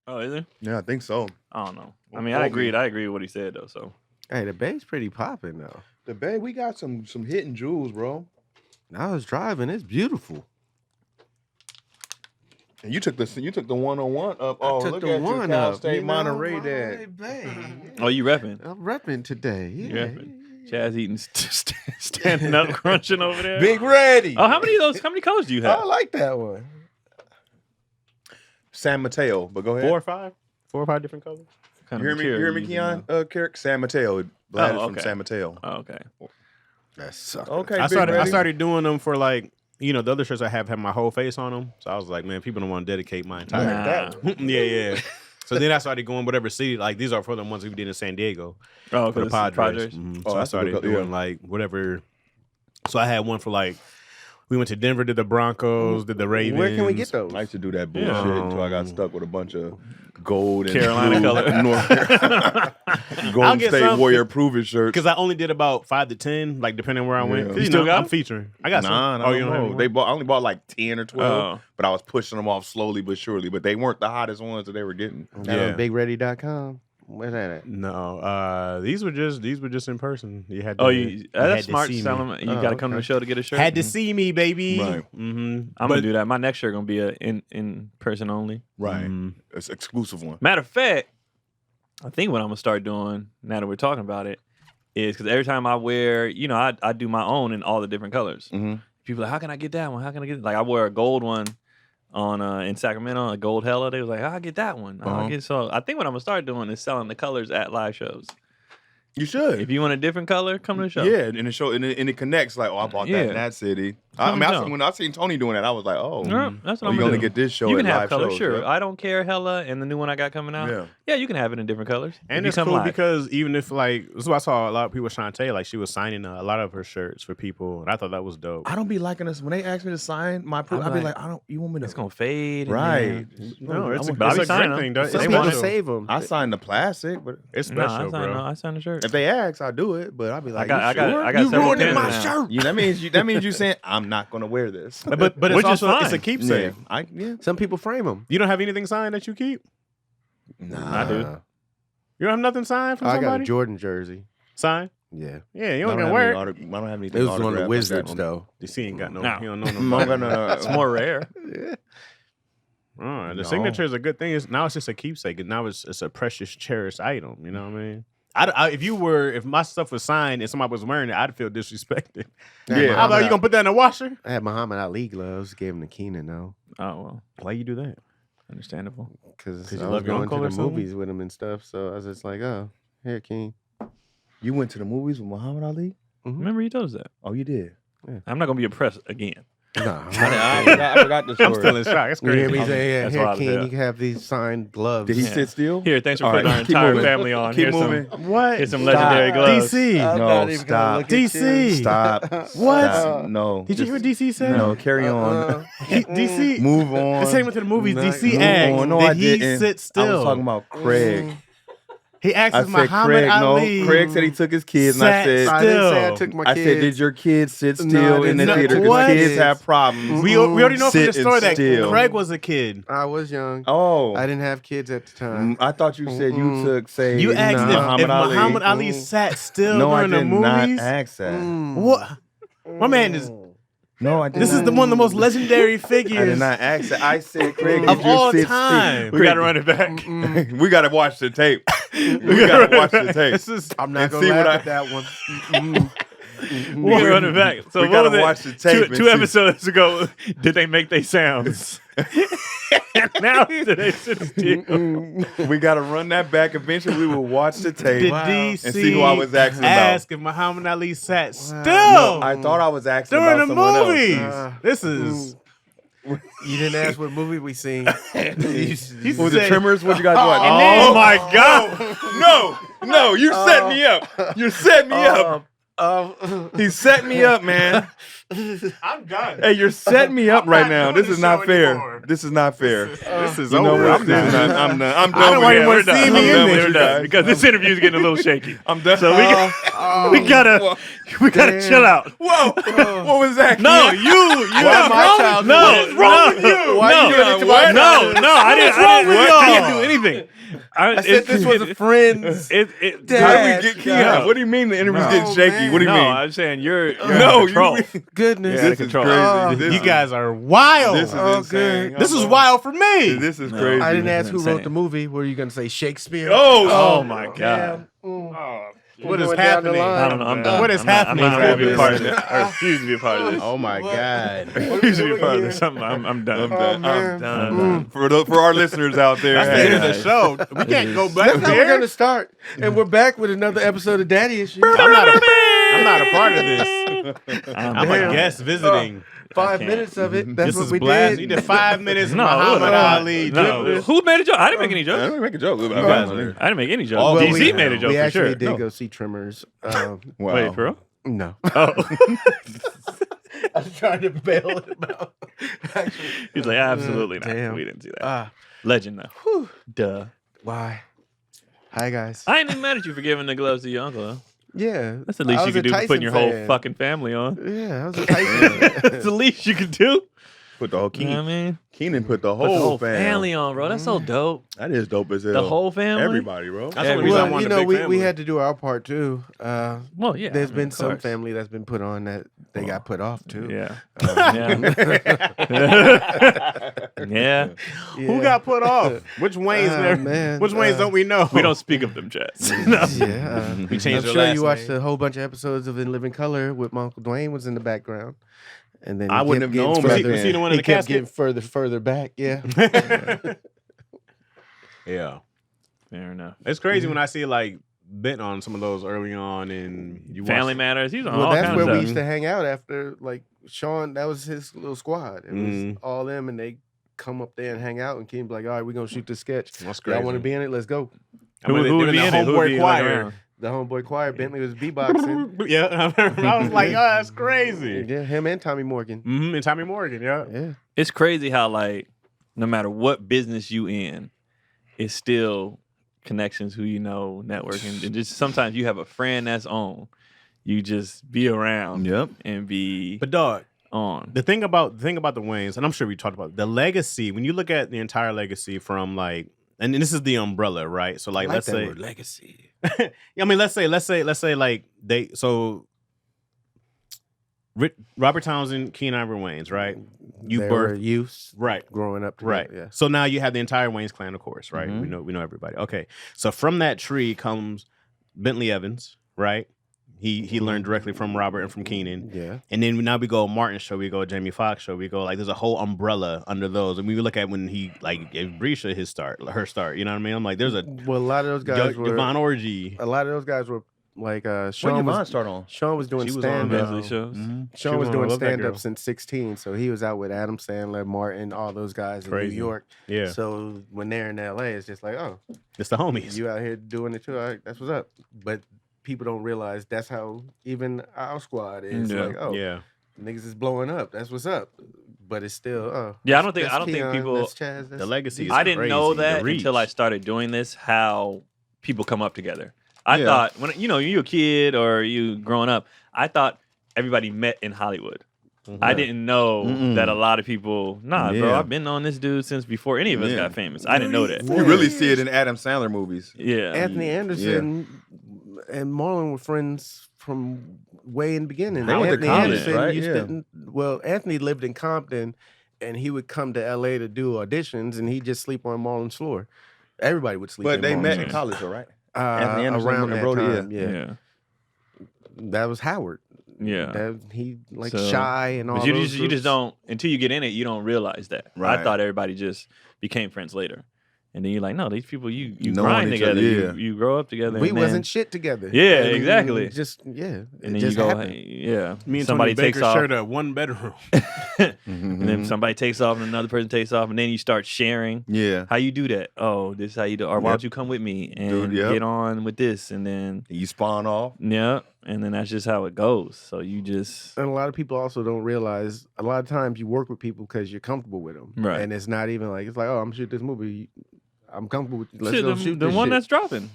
Oh, is it? Yeah, I think so. I don't know. I mean, I agree with what he said though. So Hey, the Bay's pretty popping though. The Bay, we got some hidden jewels, bro. I was driving. It's beautiful. And you took the 101 up. I Oh, took look the at you, one Cal up. State You know, Monterey Dad. Monterey Bay. oh, you repping? I'm repping today. You Yeah. repping? Chaz eating, standing up, crunching over there. Big Ready. Oh, how many colors do you have? I like that one. San Mateo, but go ahead. 4 or 5 different colors. Kind You of hear material me, you Keon? using Carrick? San Mateo. Glad it's from okay. San Mateo. now? Oh, okay. That sucks. Okay, I Big Ready. started doing them for like, the other shirts I have my whole face on them. So I was like, man, people don't want to dedicate my entire. Nah. That one. Yeah. So then I started going whatever city. Like these are for the ones we did in San Diego Oh, for the because Padres. Padres. Oh, So I that's a started good- doing yeah. like whatever. So I had one for like, we went to Denver, did the Broncos, did the Ravens. Where can we get those? I used to do that bullshit Yeah. until I got stuck with a bunch of gold and Carolina blue color. North Carolina. I'll Golden get State some- Warrior Prove It shirts. Because I only did about 5 to 10, like depending where I went. Yeah. 'Cause, You still got I'm them? featuring. I got Nah, some. no, you don't have no. any more? I only bought like 10 or 12, Oh. but I was pushing them off slowly but surely. But they weren't the hottest ones that they were getting. That Yeah. on BigReady.com. Where's that at? No, these were just in person. You had to. Oh, you had that's to smart. see Tell me. them you got to come to the show to get a shirt. Had to see me, baby. Right. Mm-hmm. I'm gonna do that. My next shirt gonna be a in person only. Right. Mhm. It's an exclusive one. Matter of fact, I think what I'm gonna start doing now that we're talking about it is because every time I wear, I do my own in all the different colors. Mhm. People are like, how can I get that one? How can I get it? Like I wear a gold one on in Sacramento, a gold hella. They was like, I'll get that one. So I think what I'm gonna start doing is selling the colors at live shows. You should. If you want a different color, come to the show. Yeah, and the show and it connects like, oh, I bought that in Yeah. that city. Come to the show. When I seen Tony doing that, I was like, oh, Yeah, that's what I'm you gonna only do. get this show You at can have live colors, shows, sure. yeah. I don't care, hella, and the new one I got coming out. Yeah. You can have it in different colors. And If you it's come cool live. because even if like, this is what I saw a lot of people, Shantae, like she was signing a lot of her shirts for people, and I thought that was dope. I don't be liking this when they ask me to sign my proof. I'm I be like, like, I don't. You want me to? it's gonna fade. and Right. then- No, it's a, But I it's be a signing great them. thing. Though. Some It's people special. save them. I signed the plastic, but It's Nah, special, bro. I signed the shirt. if they ask, I'll do it. But I'll be like, I you sure? got You several ruining pins my now. shirt. Yeah, that means you saying I'm not gonna wear this. But it's Which is also it's a fine. keepsake. Yeah. Some people frame them. You don't have anything signed that you keep? Nah, I do. You don't have nothing signed from I got a somebody? Jordan jersey. Signed? Yeah. Yeah, you I ain't don't gonna have wear any it. I don't have anything. It was one of the autographed like Wizards, that. though. DC ain't got no. No. He don't know I'm no. gonna. It's more rare. The No. signature is a good thing. Now it's just a keepsake, and now it's a precious, cherished item. You know what I mean? If my stuff was signed and somebody was wearing it, I'd feel disrespected. Yeah. How about you gonna put that in the washer? I had Muhammad Ali gloves. Gave them to Keenan, though. Oh well, Why you do that? understandable. Because 'Cause I you was love your going uncle to or the something? movies with him and stuff. So I was just like, oh, here, King. You went to the movies with Muhammad Ali? Remember you told us that. Oh, you did. I'm not gonna be oppressed again. Nah. I forgot the story. I'm still in shock. It's You hear crazy. me say, yeah, That's here, wild as King, hell. you can have these signed gloves. Did he Yeah. sit still? Here, thanks for All putting right, our keep entire moving. family on. Keep Here's moving. What? Here's some legendary gloves. DC. No, stop. DC. Stop. What? Stop. No. Did you hear what DC said? No, carry on. DC. Move on. The same went to the movies. No, DC move asked, on. No, did I he didn't. sit still? I was talking about Craig. He asked I if said Muhammad Craig. Ali. No, Craig said he took his kids, and I sat said, I didn't say I still. took my I kids. said, did your kids sit No, I still in the didn't. theater? What? Because kids have problems. We already know from the Sit story that still. Craig was a kid. I was young. Oh, I didn't have kids at the time. I thought you said you Mm-mm. took, say, You asked if Muhammad Ali. Muhammad Ali sat still No, I during did the not movies. ask that. What? My man is. No, I did This not. is one of the most legendary I did figures not ask that. I said, Craig, of did you all sit time. We gotta run it back. still? We gotta watch the tape. We gotta watch the tape. This is. I'm not And going see to what laugh I- at that one. We gotta run it back. So We what gotta was it? watch the tape and Two see. episodes ago, did they make their sounds? Now did they sit still? We gotta run that back. Eventually, we will watch the tape Did Wow. DC and see who I was asking ask about. if Muhammad Ali sat still No, I thought I was asking during about the someone movies? else. This is. You didn't ask what movie we seen. He Was it said- Tremors? What you guys watch? And then- Oh my god! No, you set me up. You set me up. He set me up, man. I'm done. Hey, you're setting me up I'm right not now. doing This this is not show fair. anymore. This is not fair. This is You know over. what? I'm This is done. not- I'm done. I'm I done don't with even it. wanna We're see done. me in We're this. done because this interview's getting a little shaky. I'm done. So we gotta Damn. chill out. Whoa. What was that? No, Keon? you. Why my childhood? No, What is wrong with you? Why no, you doing it to my what? childhood? No, I didn't. I with can't y'all? do anything. I said this was a friend's. How do we Dad, get God. Keon? What do you mean the interview's No. getting shaky? man. What do you No, mean? I'm saying you're No, out of control. Goodness. Yeah, This is control. crazy. This You is- guys are wild. This is Oh, insane. good. This is wild for me. This is No. crazy. I didn't ask who Insane. wrote the movie. Were you going to say Shakespeare? Oh my God. damn. Mm. What is Going down the happening? line. I don't know. I'm done. What is I'm not- happening I'm not going to be a right part of now? this. I refuse to be a part of this. Oh my What? God. I refuse to be a part of this. I'm done. I'm done. done. man. I'm done. I'm done. For our listeners out there, That's the hey, end of the guys. show. We can't go back That's how we're there. going to start. And we're back with another episode of Daddy Issues. I'm not a part of this. I'm a Damn. guest visiting. 5 can't. minutes of it. That's This what is we blast. did. You did 5 minutes. No, Muhammad no, Ali. No, dribbling. who made a joke? I didn't make any I jokes. don't make a joke. I didn't make any jokes. Oh, well, DC made a joke we for actually sure. did No. go see Tremors. Wow. Wait, for real? No. Oh. I was trying to bail him out. He's like, absolutely not. Damn. We didn't see that. Ah, Legend, though. whew. Duh. Why? Hi, guys. I ain't even mad at you for giving the gloves to your uncle, though. Yeah. That's the least I you was a could do for Tyson putting your whole fan. fucking family on. Yeah, I was a Tyson. That's the least you could do. Put the whole You know what I mean? Keenan put the Put the whole whole family on, bro. That's so dope. That is dope as hell. The whole family? Everybody, bro. That's the only reason I Well, wanted you a know, big we family. had to do our part too. Well, yeah. There's I mean, been of some course. family that's been put on that they got put off too. Yeah. Yeah. Yeah. Who got put off? Which Waynes? man, Which Waynes don't we know? We don't speak of them, Chaz. No. Yeah. We I'm changed their sure last you watched name. a whole bunch of episodes of In Living Color with my Uncle Dwayne was in the background. And then I he wouldn't kept have known getting back further- then. Was he the one in he the kept casket? getting further back. Yeah. Yeah. Fair enough. It's crazy when I see like bent on some of those early on and you Family watch- Matters. He's on Well, all that's kinds where of we stuff. used to hang out after, like, Sean, that was his little squad. It was Mhm. all them, and they come up there and hang out, and Keem be like, all right, we're going to shoot this sketch. That's crazy. Y'all want to be in it? Let's go. Who would be in it? Who would be Homeboy like choir. around? The homeboy choir, Bentley was beatboxing. Yeah, I remember. I was like, oh, that's crazy. Yeah, him and Tommy Morgan. Mm-hmm. And Tommy Morgan, yeah. Yeah. It's crazy how, like, no matter what business you in, it's still connections, who you know, networking. And just sometimes you have a friend that's on. You just be around Yep. and be But dog, on. the thing about the Waynes, and I'm sure we talked about the legacy. When you look at the entire legacy from like, and this is the umbrella, right? So like, I like let's that say, word, legacy. I mean, let's say like they so. Robert Townsend, Keon Ivory Waynes, right? You They were birthed, youths right? growing up together. Right. Yeah. So now you have the entire Waynes clan, of course, right? Mhm. We know everybody. Okay. So from that tree comes Bentley Evans, right? He learned directly from Robert and from Keenan. Yeah. And then now we go Martin show, we go Jamie Foxx show, we go like there's a whole umbrella under those. And we look at when he like gave Brisha her start. You know what I mean? I'm like, there's a Well, a lot of those guys were. Yvonne Orgy. A lot of those guys were like When Sean did Yvonne was. start on? Sean was doing She was stand on up. Bentley shows. Sean She was was on doing Love That stand Girl. up since 16, so he was out with Adam Sandler, Martin, all those guys in Crazy. New York. Yeah. So when they're in LA, it's just like, oh, It's the homies. you out here doing it too. All right, that's what's up. But people don't realize that's how even our squad is. Yeah. Like, oh, Yeah. niggas is blowing up. That's what's up. But it's still, oh, Yeah, I don't think that's Keon, people. That's Chaz, that's The legacy is I didn't know crazy. The that until I reach. started doing this. How people come up together. I Yeah. thought when you a kid or you growing up, I thought everybody met in Hollywood. I didn't know Mm-mm. that a lot of people. Nah, bro, Yeah. I've been on this dude since before any of us Yeah. got famous. I didn't know that. You really see it in Adam Sandler movies. Yeah, Anthony Anderson and Marlon were friends from way in the beginning. They went to Anthony college, Anderson right? used Yeah. to, well, Anthony lived in Compton, and he would come to LA to do auditions, and he'd just sleep on Marlon's floor. Everybody would sleep. But in they Marlon's met floor. in college, though, right? Uh, Anthony Anderson around and that Brody, time. yeah, Yeah. That was Howard. yeah. That, he like So- Shy and all. But you those just groups. don't until you get in it. You don't realize that. I Right. thought everybody just became friends later. And then you're like, no, these people you Knowing grind each together, other, yeah. you grow up together. We and then- wasn't shit together. Yeah, And exactly. Just yeah. And it then you just go, happened. yeah. Me and somebody Tony takes Baker off, shared a 1 bedroom. and then somebody takes off, and another person takes off, and then you start sharing. Yeah. How you do that? Oh, this is how you do. Or why Yep. don't you come with me and Dude, yep. get on with this? And then You spawn off. yeah, and then that's just how it goes. So you just And a lot of people also don't realize a lot of times you work with people because you're comfortable with them. Right. And it's not even like, it's like, oh, I'm shooting this movie. I'm comfortable with you. Let's shit, go the shoot the this one shit. that's dropping.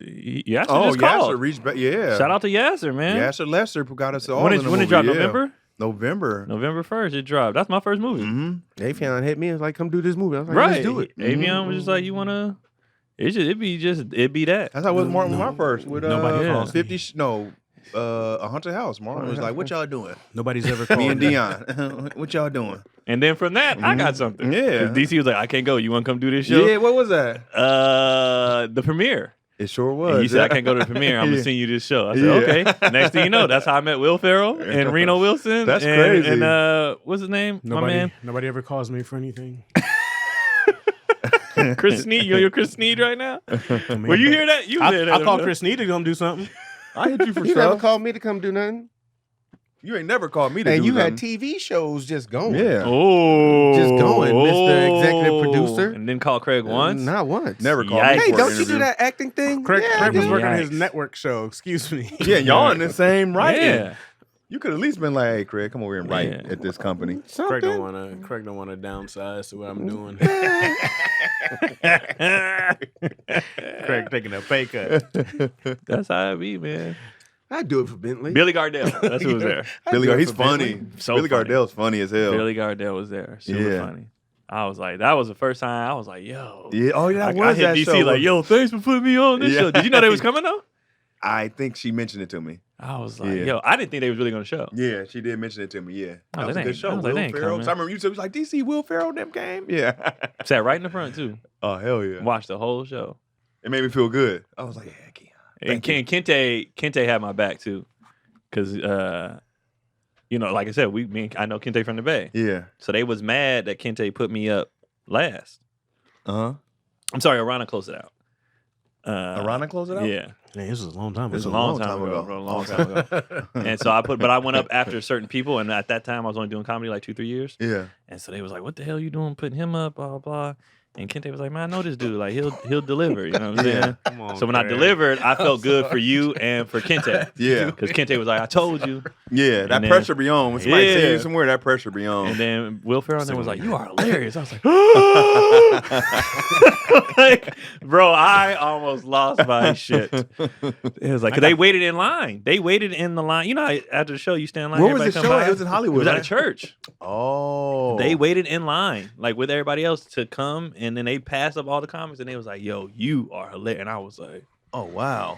Yasser Oh, just called. Yasser reached back. Yeah. Shout out to Yasser, man. Yasser Lester who got us all when in it, the when it movie, dropped? yeah. November? November. November 1st, it dropped. That's my first movie. Mm-hmm. Afion hit me and was like, come do this movie. I was like, Right. let's do it. Avion was just like, you wanna? It'd be that. That's how it was Martin with my first. With Nobody Yeah. calls me. 50. A Haunted House. Martin was like, "What y'all doing?" Nobody's ever called Me and Dion. What y'all doing? And then from that, I got something. Yeah. 'Cause DC was like, I can't go. You want to come do this show? Yeah. What was that? The premiere. It sure And was. you said I can't go to the premiere. I'm Yeah. gonna send you this show. I said, Yeah. okay. Next thing you know, that's how I met Will Ferrell and Reno Wilson. That's and, crazy. And what's his name? My man, Nobody ever calls me for anything. Chris Sneed. You're Chris Sneed right now. I mean, Well, you hear that? You hear that? I'll call Chris Sneed to come do something. I hit you for You never stuff. called me to come do nothing. You ain't never called me to And do you nothing. had TV shows just going. Yeah. Oh, Just going, Mr. Executive Producer. and then call Craig once. Not once. Never called Yikes. me. Hey, for an don't you interview. do that acting thing? Craig Yeah, was dude. working on Yikes. his network show. Excuse me. Yeah, y'all in the same writing. Yeah. You could at least been like, "Hey, Craig, come over here and write Yeah. at this company." Craig Something. don't want to downsize to what I'm doing. Craig taking a pay cut. That's how it be, man. I'd do it for Bentley. Billy Gardell. That's who was there. I'd Billy, do it he's for funny. Bentley. So Billy funny. Gardell's funny as hell. Billy Gardell was there. Super Yeah. funny. I was like, that was the first time I was like, yo. Yeah. Oh, yeah, I, that I was hit that DC show. like, yo, thanks for putting me on this Yeah. show. Did you know they was coming though? I think she mentioned it to me. I was like, Yeah. yo, I didn't think they was really gonna show. Yeah, she did mention it to me. Yeah, I was that was a like, good they show. ain't- I was like, Will they ain't Ferrell. coming. 'Cause I remember you was like, "DC Will Ferrell, them game." Yeah. Sat right in the front too. Oh hell yeah! Watched the whole show. It made me feel good. I was like, "Yeah, Keon." And Kente had my back too, because you know, like I said, I know Kente from the Bay, Yeah. so they was mad that Kente put me up last. Uh I'm sorry, Arana closed it out. huh. Arana closed it out. Yeah, Man, this was a long time it was a ago. long time ago, bro. A long time ago. And so but I went up after certain people, and at that time I was only doing comedy like 2-3 years. Yeah. And so they was like, "What the hell you doing, putting him up?" Blah blah blah. And Kente was like, "Man, I know this dude. Like he'll deliver." You know what I'm Yeah. saying? Come on, So when I Craig. delivered, I felt good for you and for Kente. Yeah. Because Kente was like, "I told you." Yeah. That And then- pressure be on. When somebody Yeah. say you somewhere, that pressure be on. And then Will Ferrell then was like, "You are hilarious." I was like, like, bro, I almost lost my shit. It was like, cause they waited in line. They waited in the line. You know, how after the show, you stand in line. Where was everybody the come show? by? It was in Hollywood, It was at a right? church. Oh. They waited in line, like with everybody else, to come, and then they passed up all the comments, and they was like, "Yo, you are hilarious." And I was like, Oh wow.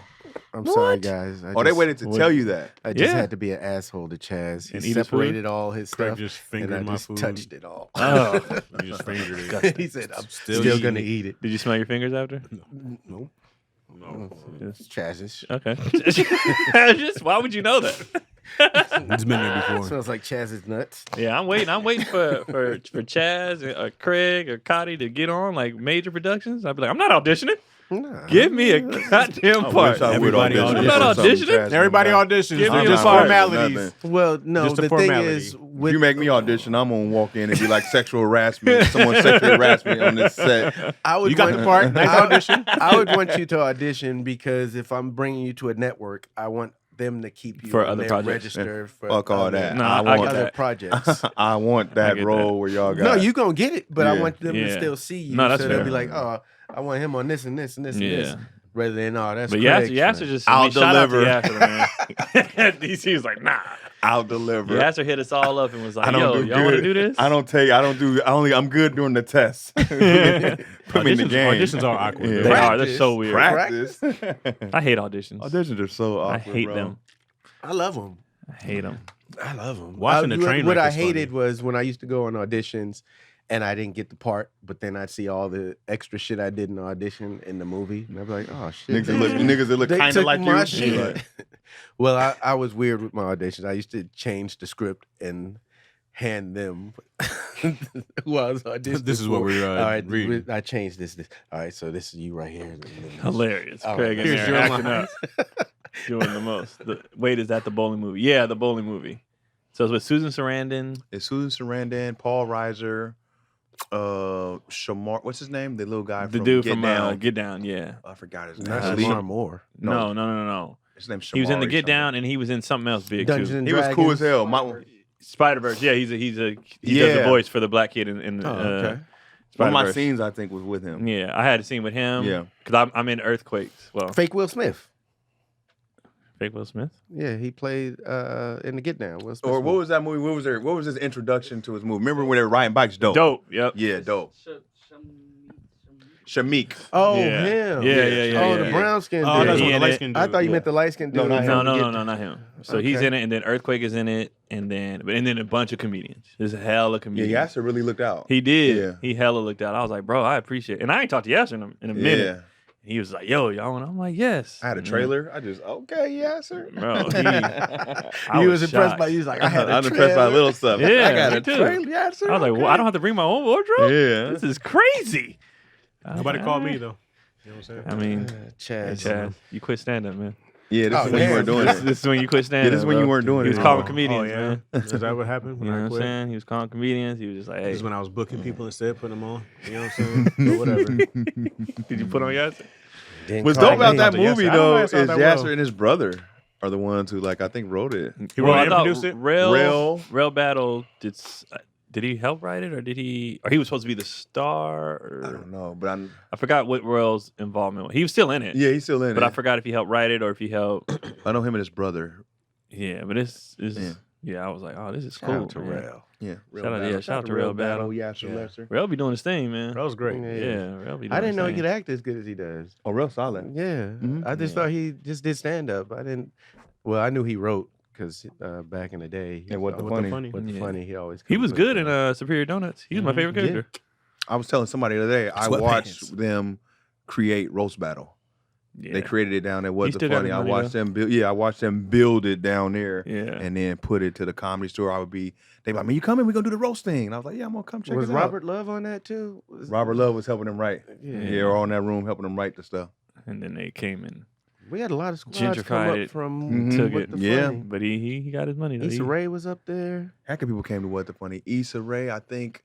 I'm sorry, guys. Oh, they waited to tell you that. I just Yeah. had to be an asshole to Chaz. And He eat his food? separated all his Craig stuff, just and fingered I my just food. touched it all. "Oh, You just fingered it. He said, "I'm Still still eating gonna it. eat it." did you smell your fingers after?" Nope. No. It's Chaz's. Okay. Just why would you know that? It's been there before. Smells like Chaz's nuts. Yeah, I'm waiting. I'm waiting for Chaz or Craig or Cotty to get on like major productions. I'd be like, I'm not auditioning. Nah. Give me a goddamn I part. wish I would Everybody audition. I'm not for something, auditioning. Chaz. Everybody auditions. Give me Just a part. formalities. Nothing. Well, no. Just a The thing formality. is, If with you make me audition, I'm gonna walk in and be like sexual harassment. Someone sexually harassed me on this set. I would You got want- the part. Nice audition. I would want you to audition because if I'm bringing you to a network, I want them to keep you For on other their projects. register for Fuck all other, that. No, I I want get other that. projects. I want I that get role that. where y'all got. No, you gonna get it, but I Yeah. want them to Yeah. still see you. No, that's so they'll fair. be like, oh, I want him on this and this and this and this. Yeah. Rather than, oh, that's But Craig's Yasser friend. just I'll shout out to deliver. Yasser, man. DC was like, nah. I'll deliver. Yasser hit us all up and was like, I don't yo, do y'all want to good. do this? I'm good during the test. Put me in the game. Auditions are awkward. Yeah. They though. are. They're so weird. Practice. I hate auditions. Auditions are so awkward. I hate bro. them. I love them. I hate them. I love them. Watching the train What wreck I is hated funny. was when I used to go on auditions and I didn't get the part, but then I'd see all the extra shit I did in the audition in the movie, and I'd be like, oh shit. Niggas that look They kind of took like my you. shit. Like, Well, I was weird with my auditions. I used to change the script and hand them who I was auditioning This is what for. we're All right, reading. I changed this. All right, so this is you right here. and then this. Hilarious. All Craig right, in here's there your acting line. up, doing the most. Wait, is that the bowling movie? Yeah, the bowling movie. So it's with Susan Sarandon. It's Susan Sarandon, Paul Reiser, Shamar. What's his name? The little guy The from dude Get from Down. Get Down, yeah. I forgot his name. Not Lee- Shamar Moore. No. His name's Shamari. He was in the Get something. Down, and he was in something else big Dungeons too. and He was cool as Dragons. hell. Spider-Verse. Yeah, he does the Yeah. voice for the black kid in Oh, okay. One of my Spider-Verse. scenes, I think, was with him. Yeah, I had a scene with him. Yeah. because I'm in Earthquakes. Well, Fake Will Smith. fake Will Smith. Yeah, he played in the Get Down. Will Smith Or what was that movie? What was his introduction to his movie? Remember when they were riding bikes? Dope. Yep. Yeah, dope. Shamik. Oh, Yeah. him. Yeah. Oh, the yeah. brown skin Oh, dude. that's he what the in light it. skin I dude. thought you meant the light skin dude. No, not from him. the Get No, Down. not him. So he's Okay. in it, and then Earthquake is in it, and then a bunch of comedians. There's a hell of Yeah, comedians. Yasser really looked out. He did. Yeah. He hella looked out. I was like, bro, I appreciate it. And I ain't talked to Yasser in a minute. Yeah. He was like, yo, y'all. And I'm like, yes. I had a trailer. I just, okay, Yasser. Bro, He I was impressed shocked. by you. He's like, I had a I'm impressed by trailer. little stuff. Yeah, I got me a too. trailer, Yasser. I was like, well, I don't have to bring my own wardrobe? Yeah. This is crazy. I was Nobody like, called me "Alright." though. You know what I'm saying? I mean, Chaz. Chaz, you quit stand-up, man. Yeah, this Oh, is when you damn. weren't doing This, it. this is when you quit stand-up. this is when you bro. weren't doing He it was calling anymore. comedians, yeah. man. Is that what happened when You know I what I'm quit? saying? He was calling comedians. He was just like, This hey, is when I was booking people instead, putting them on. You know what I'm saying? But whatever. did you put on Yasser? Didn't What's call dope about me. that Talk to Yasser. movie I don't know though if is I saw that Yasser well. and his brother are the ones who I think wrote it. He wrote I and thought produced it? Rail Battle did he help write it or he was supposed to be the star? I don't know, but I forgot what Rail's involvement was. He was still in it. yeah, he's still in But it. I forgot if he helped write it or if he helped. I know him and his brother. Yeah, but it's Yeah. I was like, oh, this is Shout cool. out to man. Rail. Yeah, Shout out to Real Battle. Yasser Yeah. Lesser. Rail be doing his thing, man. That was great. Yeah, Rail be doing I didn't his know he thing. could act as good as he does. Oh, real solid. Yeah, Mhm. I just Yeah. thought he just did stand up. I didn't. Well, I knew he wrote because back in the day, Yeah, What the always- Funny. What the Yeah. funny, he always. He comes was with good that. in Superior Donuts. He was my Mhm. favorite Yeah. character. I was telling somebody the other day, I Sweatpants. watched them create Roast Battle. Yeah. They created it down there. What He the still got Funny? his I money, watched them build. Yeah, I watched them build it down there, Yeah. and then put it to the Comedy Store. They like, man, you coming? We gonna do the roast thing. And I was like, yeah, I'm gonna come check Was it Robert Love on that too? out. Robert Love was helping them write. Yeah. Yeah, or on that room helping them write the stuff. And then they came and We had a lot of squads Gentrified come up it. from Took What it. the Yeah. Funny. but he got his money though. Issa He- Rae was up there. Heck of people came to What the Funny. Issa Rae, I think.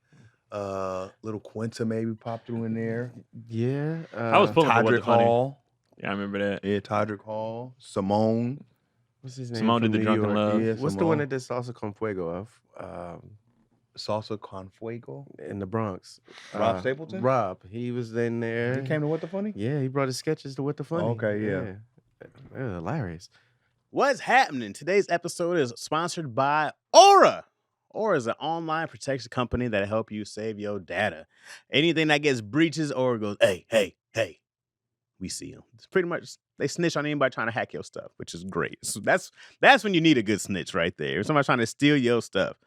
Little Quinta maybe popped through in there. Yeah, I was pulling for What the Todrick Funny. Hall. Yeah, I remember that. Yeah, Todrick Hall. Simone. What's his name? Simone from did the New Drunken York? Love. Yeah, What's the Simone. one that did Salsa con Fuego of? Salsa con Fuego. In the Bronx. Rob Stapleton? Rob. He was in there. He came to What the Funny? Yeah, he brought his sketches to What the Funny. Okay, yeah. They're hilarious. What's happening? Today's episode is sponsored by Aura. Aura is an online protection company that help you save your data. Anything that gets breaches, Aura goes, hey, we see them. It's pretty much, they snitch on anybody trying to hack your stuff, which is great. So that's when you need a good snitch right there. If somebody's trying to steal your stuff.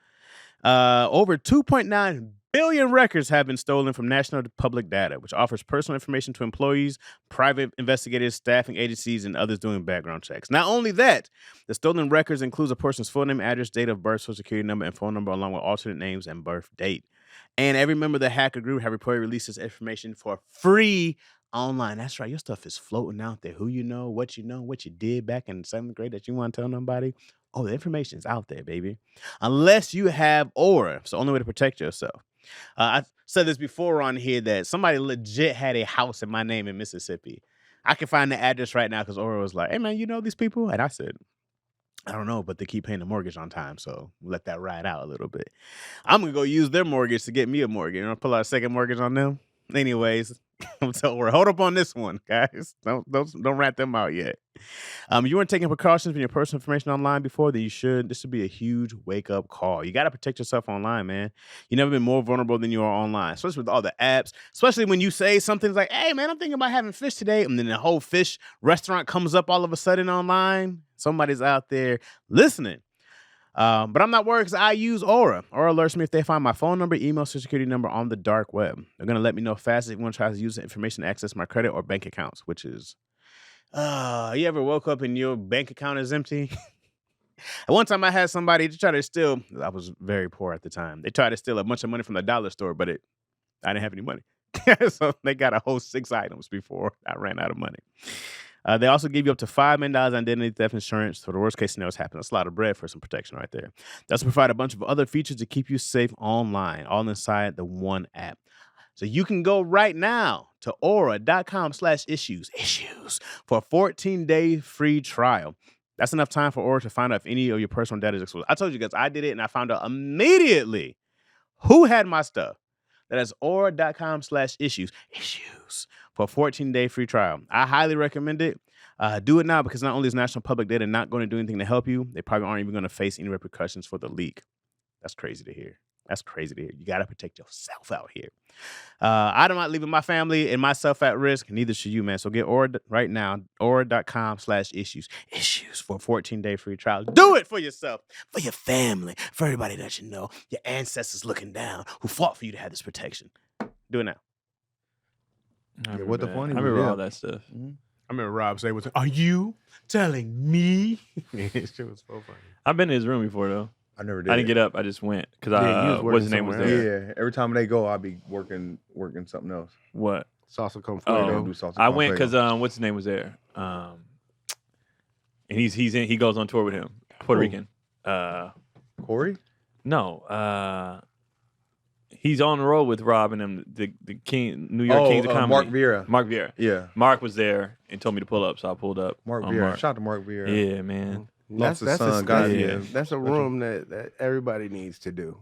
Over 2.9 billion records have been stolen from national public data, which offers personal information to employees, private investigators, staffing agencies, and others doing background checks. Not only that, the stolen records includes a person's full name, address, date of birth, social security number, and phone number, along with alternate names and birth date. And every member of the hacker group have reported releases information for free online. That's right. Your stuff is floating out there. Who you know, what you did back in 7th grade that you want to tell nobody. Oh, the information's out there, baby. Unless you have Aura. It's the only way to protect yourself. I said this before on here that somebody legit had a house in my name in Mississippi. I can find the address right now because Aura was like, hey, man, you know these people? And I said, I don't know, but they keep paying the mortgage on time, so let that ride out a little bit. I'm going to go use their mortgage to get me a mortgage. I'll pull out a second mortgage on them. Anyways, so we're hold up on this one, guys. Don't rat them out yet. You weren't taking precautions with your personal information online before, then you should. This would be a huge wake-up call. You got to protect yourself online, man. You've never been more vulnerable than you are online, especially with all the apps, especially when you say something like, hey, man, I'm thinking about having fish today, and then the whole fish restaurant comes up all of a sudden online. Somebody's out there listening. But I'm not worried because I use Aura. Aura alerts me if they find my phone number, email, social security number on the dark web. They're going to let me know fast if anyone tries to use the information to access my credit or bank accounts, which is, you ever woke up and your bank account is empty? At one time, I had somebody try to steal. I was very poor at the time. They tried to steal a bunch of money from the dollar store, but I didn't have any money. So they got a whole 6 items before I ran out of money. They also give you up to $5 million identity theft insurance for the worst case scenarios happen. That's a lot of bread for some protection right there. They also provide a bunch of other features to keep you safe online, all inside the one app. So you can go right now to aura.com/issues for a 14-day free trial. That's enough time for Aura to find out if any of your personal data is exposed. I told you guys, I did it and I found out immediately who had my stuff. That is aura.com/issues for a 14-day free trial. I highly recommend it. Do it now because not only is national public data not going to do anything to help you, they probably aren't even going to face any repercussions for the leak. That's crazy to hear. You got to protect yourself out here. I'm not leaving my family and myself at risk. Neither should you, man. So get Aura right now. Aura.com/issues for a 14-day free trial. Do it for yourself, for your family, for everybody that you know, your ancestors looking down who fought for you to have this protection. Do it now. What the funny? I remember all that stuff. Mm-hmm. I remember Rob saying, "Are you telling me?" Shit was so funny. I've been in his room before though. I never did. I didn't get up. I just went because what's his name was there. Yeah, every time they go, I'll be working something else. What? Salsa con Oh, Fuego. I went because what's his name was there. And he goes on tour with him, Puerto Rican. Corey? No, he's on the road with Rob and them, the King, New York Kings of Comedy. Mark Vieira. Yeah. Mark was there and told me to pull up, so I pulled up. Mark Vieira. Shout out to Mark Vieira. Yeah, man. That's a room that everybody needs to do.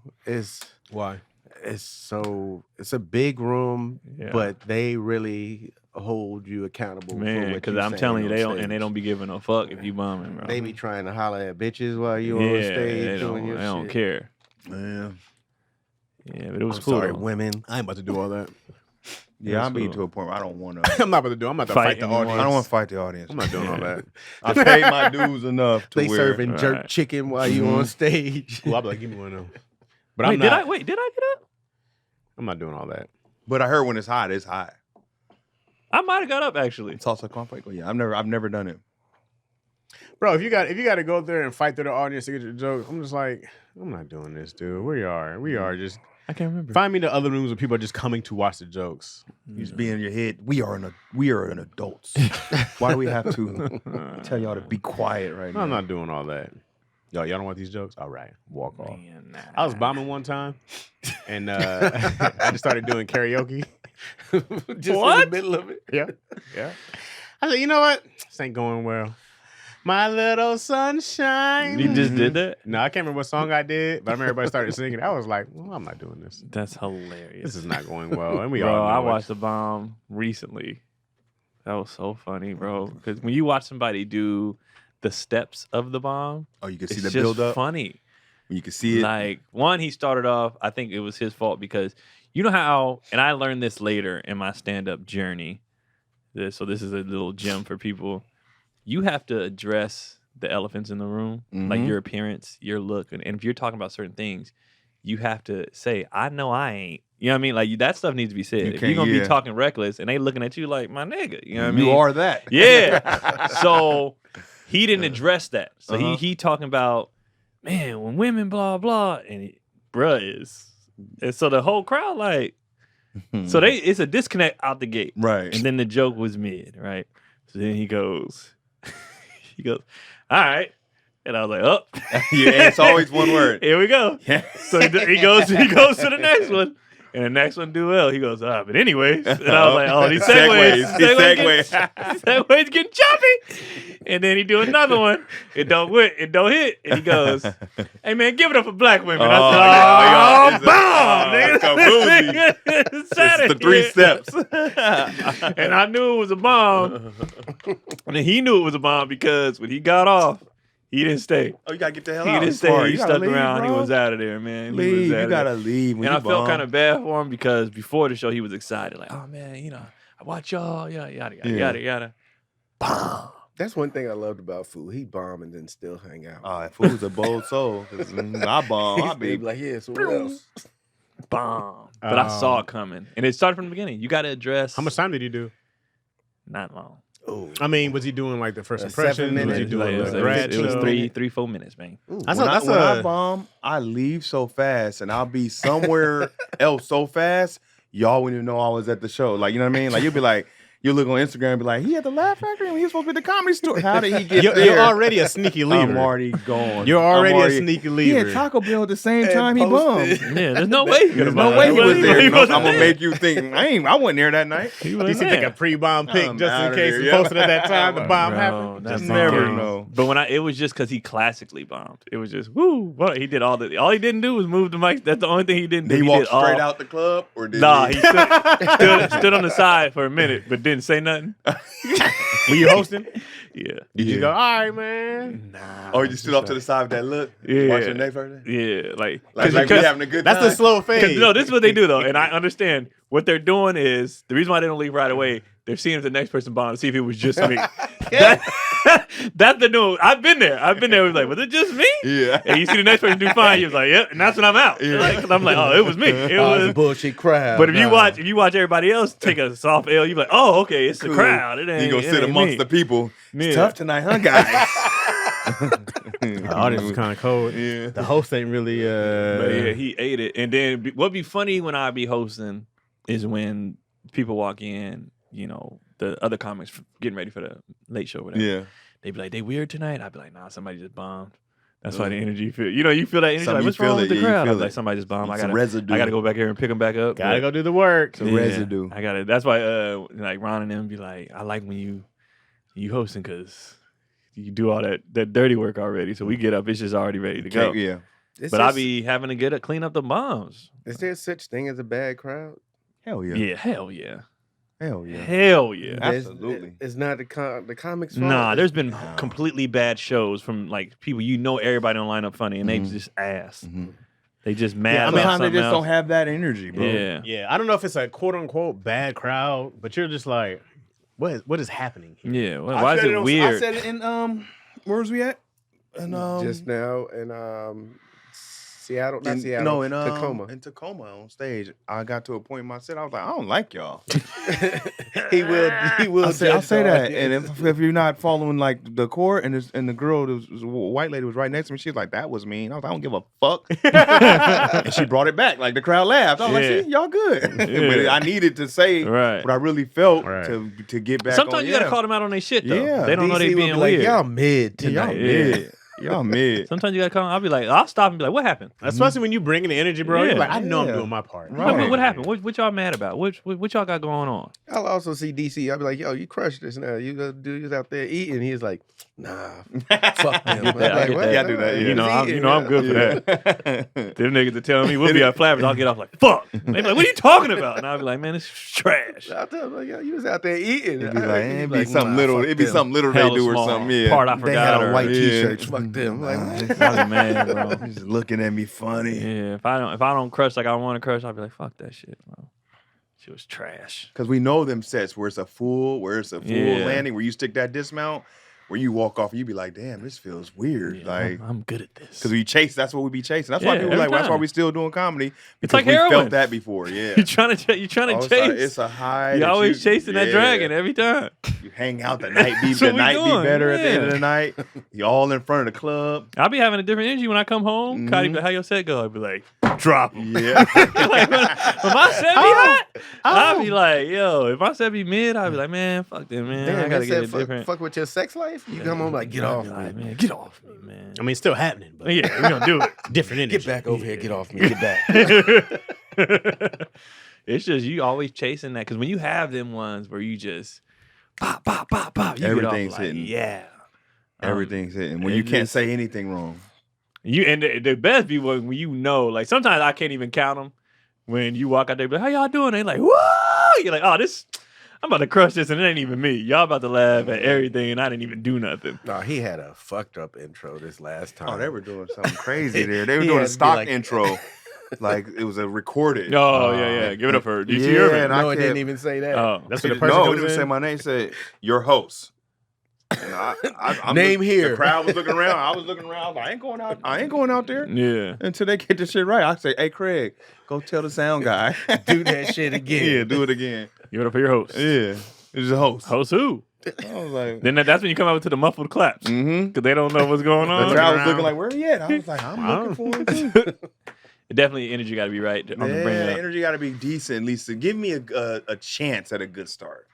Why? It's a big room, Yeah. but they really hold you accountable. Man, because I'm telling you, they don't be giving a fuck if you bombing, bro. They be trying to holler at bitches while you on stage doing your shit. They don't care. Man. Yeah, but it was I'm cool. sorry, though. women. I ain't about to do all that. Yeah, I'm getting cool. to a point where I don't want to. I'm not about to fight the anymore. audience. I don't want to fight the audience. I'm not doing all that. I paid my dues enough to They where serving jerk chicken while you on stage. Well, I'll be like, give me one of them. But Did I get up? I'm not doing all that. But I heard when it's hot, it's hot. I might have got up actually. It's also conflict. Yeah, I've never done it. Bro, if you got to go there and fight through the audience to get your jokes, I'm just like, I'm not doing this, dude. We are just I can't remember. find me the other rooms where people are just coming to watch the jokes. You just be in your head. We are an adults. Why do we have to tell y'all to be quiet right now? I'm not doing all that. Y'all don't want these jokes? All right, walk off. Man, nah. I was bombing one time, and I just started doing karaoke. Just What? in the middle of it. Yeah. I said, you know what? This ain't going well. My little sunshine. You just did that? No, I can't remember what song I did, but I remember everybody started singing. I was like, well, I'm not doing this. That's hilarious. This is not going well. And we Bro, all know I it. watched The Bomb recently. That was so funny, bro. Because when you watch somebody do the steps of The Bomb, Oh, you can it's see the just build up. funny. You can see it. Like, one, he started off, I think it was his fault because you know how, and I learned this later in my stand-up journey. So this is a little gem for people. You have to address the elephants in the room, like your appearance, your look. And if you're talking about certain things, you have to say, I know I ain't. You know what I mean? Like, that stuff needs to be said. If you're going to be talking reckless and they looking at you like, my nigga, you know what I mean? You are that. Yeah. So he didn't address that. So he talking about, man, when women blah, blah, and bruh is. And so the whole crowd like, so it's a disconnect out the gate. Right. And then the joke was mid, right? So then he goes, all right. And I was like, oh. Yeah, it's always one word. Here we go. Yeah. So he goes to the next one. And the next one do well. He goes, but anyways. And I was like, oh, these segues getting choppy. And then he do another one. It don't hit. And he goes, hey, man, give it up for black women. I said, bomb, nigga. It's the 3 steps. And I knew it was a bomb. And then he knew it was a bomb because when he got off, he didn't stay. Oh, you gotta get the hell He out. didn't stay. He stuck leave, around. bro. He was out of there, man. Leave. You gotta leave. And I felt kind of bad for him because before the show he was excited, like, oh man, you know, I watch y'all, yada. Bomb. That's one thing I loved about Fu. He bomb and then still hang out. Fu's a bold soul. 'Cause I bomb. I They be be like, yeah, so what else? Bomb. But I saw it coming. And it started from the beginning. You got to address. How much time did you do? Not long. Oh, I mean, was he doing like the first A impression? 7 Was he minutes. doing It was, the it grad was, it was show? 3-4 minutes, man. That's when I a bomb, I leave so fast, and I'll be somewhere else so fast, y'all wouldn't even know I was at the show. Like, you know what I mean? Like, you'll be like, you look on Instagram and be like, he at the Laugh Factory and he's supposed to be at the Comedy Store. How did he get you're there? already a sneaky leaver. I'm already gone. You're I'm already a sneaky He leaver. had Taco Bell at the same And time he posted. bombed. Yeah, there's no way. There's no way he was there. You know, I'm gonna make you think I wasn't there that night. He You wasn't should take there. a pre-bomb pic I'm just in outta case there, he yeah. posted at that time the bomb Bro, happened. that's You never insane. know. But when it was just because he classically bombed. It was just woo. Well, he did all he didn't do was move the mic. That's the only thing he didn't do. Did he He walk did straight all- out the club or did Nah, he? he stood on the side for a minute, but didn't say nothing. Were you hosting? Yeah, Did you go, all right, man? nah. Oh, you stood off to the side with that look? Yeah. Watch your next person? Yeah, like Like we having a good That's time? the slow Because fade. no, this is what they do though, and I understand what they're doing is the reason why they don't leave right away. They're seeing if the next person bombed to see if it was just me. That's the new. I've been there. We're like, was it just me? Yeah. And you see the next person do fine. You're like, yep, and that's when I'm out. Yeah. Like, 'cause I'm like, oh, it was me. It Oh, it's a was. bullshit crowd. But if you Nah. watch everybody else take a soft L, you're like, oh, okay, it's the Cool. crowd. It ain't. You gonna it sit ain't amongst me. the people. Yeah. It's tough tonight, huh, guys? The audience was kind of cold. Yeah. The host ain't really. But yeah, he ate it. And then what'd be funny when I be hosting is when people walk in, you know, the other comics getting ready for the late show, whatever. Yeah. They be like, they weird tonight. I'd be like, nah, somebody just bombed. That's why the energy feel. You know, you feel that energy. Something Like, you what's wrong feel with it, the yeah, you crowd? feel I'm like, it. somebody just bombed. It's I residue. gotta go back here and pick them back up. Gotta But, go do the work. It's a residue. I gotta. That's why, like Ron and them be like, I like when you hosting because you do all that dirty work already. So we get up, it's just already ready to go. Yeah. But I be having to clean up the bombs. Is there such thing as a bad crowd? Hell yeah. Yeah, hell yeah, Hell yeah. hell yeah. Absolutely. It's not the comics' fault. Nah, there's been completely bad shows from like people everybody don't line up funny and they just ass. Mhm. They just mad. Yeah, I mean, about Sometimes they something just don't else. have that energy, bro. Yeah. Yeah, I don't know if it's a quote unquote bad crowd, but you're just like, what is happening here? Yeah. Why is it I weird? said it in where was we at? And just now in Seattle, not in, Seattle, no, in Tacoma. In Tacoma on stage. I got to a point in my set. I was like, I don't like y'all. He will. I'll say judge the that. audience. And if you're not following like the core and the girl, was a white lady was right next to me. She was like, that was mean. I was like, I don't give a fuck. And she brought it back. Like the crowd laughed. I was Yeah. like, see, y'all good. But Yeah. I needed to say Right. what I really felt Right. to get back. Sometimes on, you gotta yeah. call them out on their shit though. Yeah. They don't know DC they will being be like, weird. y'all mid Yeah, y'all tonight. mid. Y'all mid. Sometimes you gotta call. I'll be like, I'll stop and be like, what happened? Especially when you bring in the energy, bro. Yeah. You're like, I know I'm Yeah. doing my part. Right. What happened? What y'all mad about? What y'all got going on? I'll also see DC. I'll be like, yo, you crushed this now. You was out there eating. He's like, nah, fuck them. I'm that. I like, get what? that. Yeah, I do that, He yeah. You know, was eating, I'm good for that. Yeah. Them niggas are telling me we'll be at Flappers. I'll get off like fuck. They be like, what are you talking about? And I'll be like, man, it's trash. I'll tell him, like, yo, you was out there eating. It'd be like, He'd it'd be be something nah, little. fuck It'd be them. something little they Hella do or small. something. Yeah. Part I They forgot. had a white Yeah. t-shirt. Fuck them. I'm like, what? I was mad, bro. He's looking at me funny. Yeah, if I don't crush like I want to crush, I'll be like, fuck that shit, bro. Shit was trash. Because we know them sets where it's a full Yeah. landing, where you stick that dismount, where you walk off and you be like, damn, this feels weird. Yeah, Like, I'm good at this. because we chase, that's what we be chasing. That's why Yeah, people every like, that's why time. we still doing comedy. It's Because like we heroin. felt that before. Yeah. you trying to Oh, chase. it's a high. You that always chasing that yeah. dragon every time. You hang out the night, That's what we be doing, better at the end yeah. of the night. You all in front of the club. I'll be having a different energy when I come home. Cotty be like, how your set go? I'll be like, drop 'em. Yeah. Like, when my set be hot, I'll be like, yo, if my set be mid, I'll be like, man, fuck them, man. Damn, I gotta they get said, it different. fuck with your sex life? You come home like, get I'll off be me. like, man, get off me, man. I mean, it's still happening, but Yeah, we're gonna do it. different energy. Get back over here. Get off me. Get back. It's just you always chasing that because when you have them ones where you just pop, pop, pop, pop, you Everything's get off like, hitting. yeah. Everything's hitting. When it you can't just- say anything wrong. The best be when you know, like sometimes I can't even count them. When you walk out there, be like, how y'all doing? They like, whoa! You're like, oh, I'm about to crush this, and it ain't even me. Y'all about to laugh at everything, and I didn't even do nothing. No, he had a fucked up intro this last time. Oh, they were doing something crazy there. They were He doing had a to be stock like- intro. Like it was a recorded. Oh, yeah. Give it up for DC yeah, Urban. and I No, it kept- didn't even say that. Oh, That's He what the did- person no, it comes didn't in. say my name. It said your host. And I'm Name here. The crowd was looking around. I was looking around. I was like, I ain't going out there yeah. until they get this shit right. I say, hey Craig, go tell the sound guy. Do that shit again. Yeah, do it again. Give it up for your host. Yeah, it's a host. Host who? I was like, Then that's when you come out to the muffled claps mm-hmm. because they don't know what's going The on. crowd was looking like, where he at? I was like, I'm looking for him too. Definitely, energy got to be right on the bring Yeah, up. energy got to be decent, at least to give me a chance at a good start.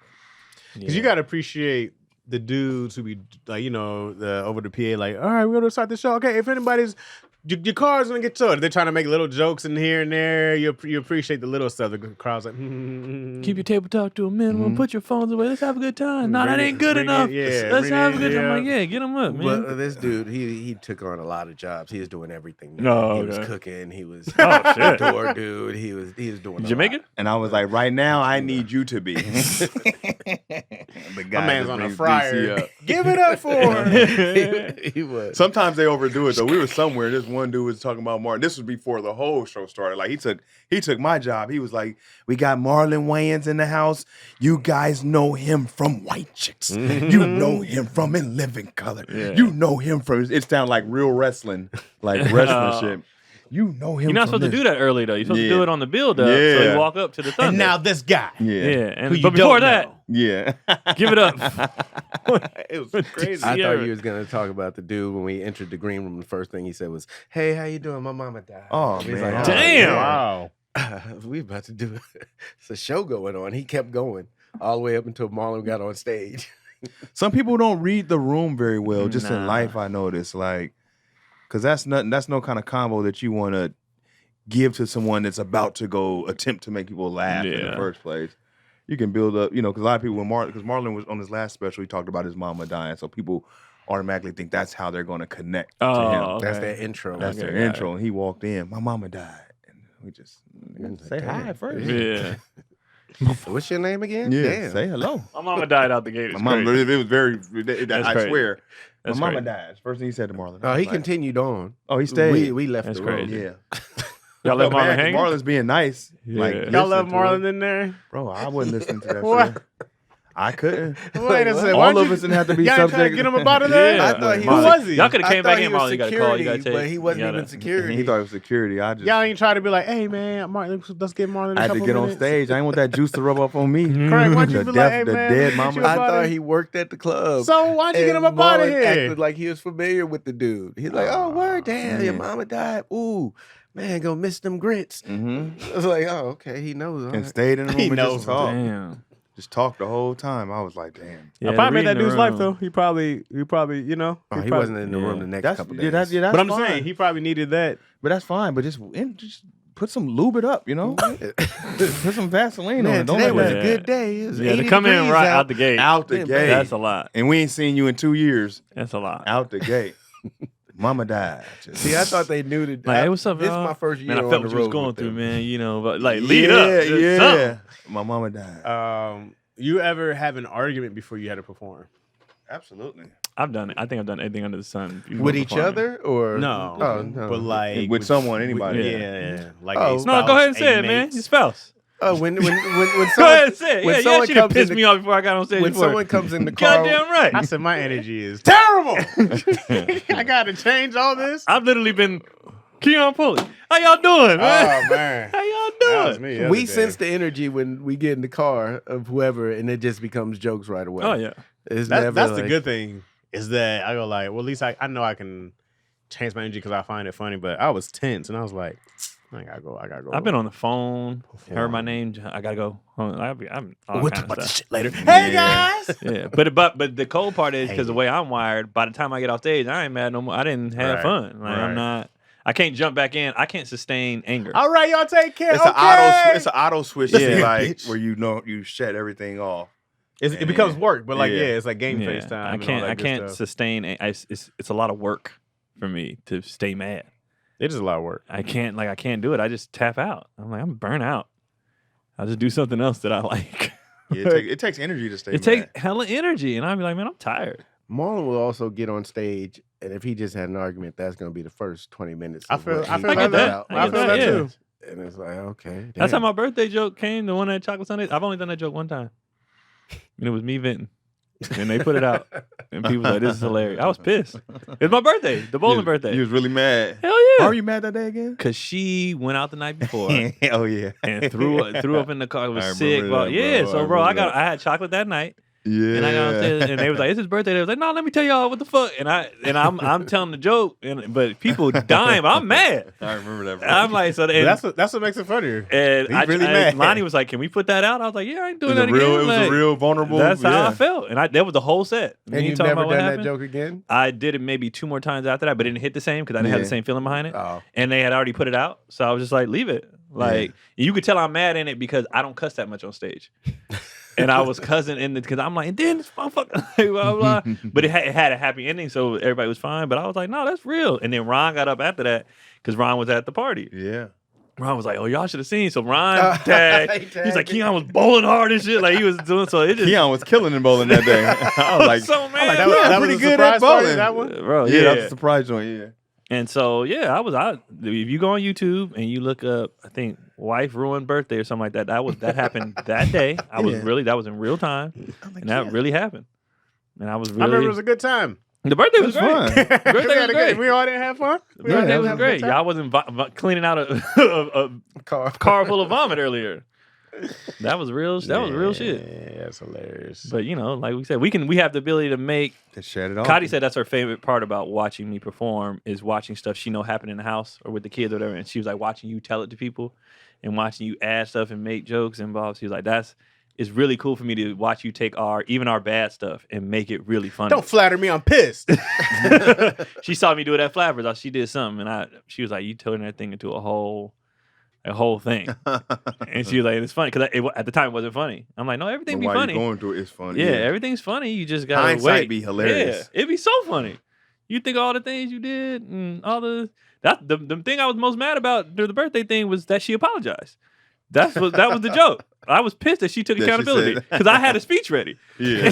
Because you got to appreciate the dudes who be like, over the PA, like, all right, we're going to start the show. Okay, if anybody's, your car's going to get towed. They're trying to make little jokes in here and there. You appreciate the little stuff. The crowd's like, keep your table talk to a minimum. Put your phones away. Let's have a good time. No, that ain't good enough. Let's have a good time. I'm like, yeah, get them up, man. But this dude, he took on a lot of jobs. He was doing everything. No, He was okay. cooking. He was Oh, shit. door dude. He was doing. Jamaican? And I was like, right now, I need you to be. The guy my man's that on a brings fryer. DC up. Give it up for him. he was. Sometimes they overdo it though. We were somewhere. This one dude was talking about Martin. This was before the whole show started. Like he took my job. He was like, "We got Marlon Wayans in the house. You guys know him from White Chicks. You know him from In Living Color. Yeah. You know him from." It sounded like real wrestling, like wrestling shit. You know him. You're not from supposed to do that early, though. You're supposed to do Yeah. it on the build-up. So Yeah. you walk up to the thunder. And now this guy. Yeah, yeah. And, Who you but before don't that, know. yeah. give it up. It was crazy. I Yeah. thought he was gonna talk about the dude when we entered the green room. The first thing he said was, "Hey, how you doing? My mama died." Oh, He's man. like, Damn. Wow. we about to do it's a show going on. He kept going all the way up until Marlon got on stage. Some people don't read the room very well. Just in Nah. life, I noticed, like, because that's no kind of combo that you want to give to someone that's about to go attempt to make people laugh in the Yeah. first place. You can build up, because a lot of people, because Marlon was on his last special, he talked about his mama dying, so people automatically think that's how they're going to connect to him. Oh, That's okay. their intro. That's Okay, their got intro, and he walked in. My mama died, and we just say hi first. Yeah. What's your name again? Yeah, Damn. say hello. My mama died out the gate. My It's mama, crazy. it was very. That's I crazy. swear, That's my mama crazy. died. First thing he said to Marlon. Oh, I he was like, continued on. Oh, he stayed. We left That's the room. crazy. Yeah. Y'all let No, Marlon man, hang? Marlon's being nice. Yeah. Like, Y'all Y'all love listen to Marlon it. in there? Bro, I wouldn't listen to that What? shit. I couldn't. Wait a second. All why'd of you- us didn't have to be y'all ain't trying to subject. get him up out of there? Yeah. I thought he Who was. was he? Y'all could have I came thought back he in, was Marlon. You got to call. You got to security, take. but he wasn't you even gotta- security. He thought it was security. I just. Y'all ain't try to be like, hey, man, Martin, let's get Marlon in a I had to couple get on minutes. stage. I didn't want that juice to rub off on me. Correct. Why'd you The be death- like, hey, the man, dead let me mama. get you I up out thought of he worked at the club. So why'd you get him And up out of Marlon here? acted like he was familiar with the dude. He's like, "Oh, word, damn, your man. mama died. Ooh, man, gonna miss them grits." Mm-hmm. I was like, "Oh, okay, he knows." all And right." stayed in the room He and knows. just talked. Damn. Just talked the whole time. I was like, damn. Yeah, I probably made reading that the dude's life room. though. He probably, Oh, he probably- wasn't in the room the next That's couple yeah, days. that's But I'm fine. saying he probably needed that. But that's fine. But just put some lube it up, Put some Vaseline on Man, it. Don't today let was that a good day. It was Yeah, 80 to come in degrees right out the gate. out the Man, gate. That's a lot. And we ain't seen you in 2 years. That's a lot. Out the gate. Mama died. Just- See, I thought they knew that. Like, hey, what's up, This is y'all? my first year Man, I on felt the what you was road going with through, them. man. But like lead up. Yeah, Just yeah. something. My mama died. You ever have an argument before you had to perform? Absolutely. I've done it. I think I've done everything under the sun. With each other or No. Oh, no. But like With someone, anybody. Yeah. Like Oh. a No, spouse, go ahead and say a it, man. mate. Your spouse. Oh, when Go someone ahead and say it. when Yeah, someone she done comes in pissed the- me off before I got on stage. when before. someone comes in the car, Goddamn right. I said my energy is terrible. I got to change all this. I've literally been Keon Pulley. How y'all doing, man? Oh man, How y'all that was doing? me. the we other day. sense the energy when we get in the car of whoever, and it just becomes jokes right away. Oh yeah. It's never That's the like- good thing is that I go like, well, at least I know I can change my energy because I find it funny. But I was tense and I was like, I gotta go. I've been on the phone, Perform. heard my name. I gotta go. I'm all We'll kind talk of about this stuff. shit later. Hey Yeah. guys. Yeah, but the cold part is because the Hey. way I'm wired. By the time I get off stage, I ain't mad no more. I didn't have Right, fun. Like right. I'm not. I can't jump back in. I can't sustain anger. All right, y'all take care. It's okay. an auto switch. Yeah. Like Bitch. where you shut everything off. It becomes work, but like Yeah. it's like game Yeah, face time. I and all can't. that I good can't stuff. sustain. It's a lot of work for me to stay mad. It is a lot of work. I can't do it. I just tap out. I'm like I'm burnt out. I'll just do something else that I like. Yeah, it takes energy to stay. It takes hella energy, and I'll be like, man, I'm tired. Marlon will also get on stage, and if he just had an argument, that's going to be the first 20 minutes. I of feel what he I get comes that. out. I get that, too. And it's like, okay. That's how damn. my birthday joke came. The one at Chocolate Sundays. I've only done that joke one time, and it was me venting. And they put it out, and people were like, "This is hilarious." I was pissed. It's my birthday, the bowling birthday. You was really mad. Hell Why yeah! are you mad that day again? Because she went out the night before Oh yeah. and threw up in the car. It was I sick. remember Bro. that, Yeah, bro. so I bro, remember I had chocolate that night. Yeah. And I got upstairs, and they was like, "It's his birthday." They was like, "No, let me tell y'all what the fuck." And I'm telling the joke, but people dying. But I'm mad. I remember that. Bro. I'm like, so. And, That's what makes it funnier. and He's really mad. Lonnie was like, "Can we put that out?" I was like, "Yeah, I ain't doing It was that a real, again." it was Like, a real vulnerable. That's how yeah. I felt, and that was the whole set. And you've talking never about what done that happened? joke again? I did it maybe 2 more times after that, but it didn't hit the same because I didn't have the Yeah. same feeling behind it. Oh. And they had already put it out, so I was just like, leave it. Like you could tell I'm mad in it because I don't cuss that much on stage. And I was cussing in the because I'm like, and then this motherfucker, like, blah, blah, blah. But it had a happy ending, so everybody was fine. But I was like, no, that's real. And then Ron got up after that because Ron was at the party. Yeah. Ron was like, oh, y'all should have seen. So Ron tagged. He's like, Keon was bowling hard and shit. Like he was doing so. It just Keon was killing in bowling that day. I was like, so mad. That was, Yeah, that was pretty a good at surprise party, bowling. that one? Bro, yeah, that was a surprise joint. Yeah. And so, yeah, I was out. If you go on YouTube and you look up, I think wife ruined birthday or something like that. That happened that day. That was in real time, and that really happened. And I was really. I remember it was a good time. The birthday was It was great. fun. Birthday was great. We all didn't have fun. The birthday was have a great. good time. Y'all wasn't cleaning out a car full of vomit earlier. That was real. That was real shit. Yeah, that's hilarious. But you know, like we said, we have the ability to make. They shared it all. Cotty said that's her favorite part about watching me perform is watching stuff she know happen in the house or with the kids or whatever. And she was like watching you tell it to people and watching you add stuff and make jokes and blah. She was like, it's really cool for me to watch you take even our bad stuff and make it really funny. Don't flatter me. I'm pissed. She saw me do it at Flappers. She did something, and she was like, "You turned that thing into a whole thing." And she was like, "It's funny," because at the time it wasn't funny. I'm like, "No, everything be While funny. you're going through it, it's funny. Yeah, everything's funny. You just gotta Hindsight wait. be hilarious. Yeah, it'd be so funny. You think all the things you did and all the thing I was most mad about during the birthday thing was that she apologized. That was the joke. I was pissed that she took That she accountability said- because I had a speech ready. Yeah.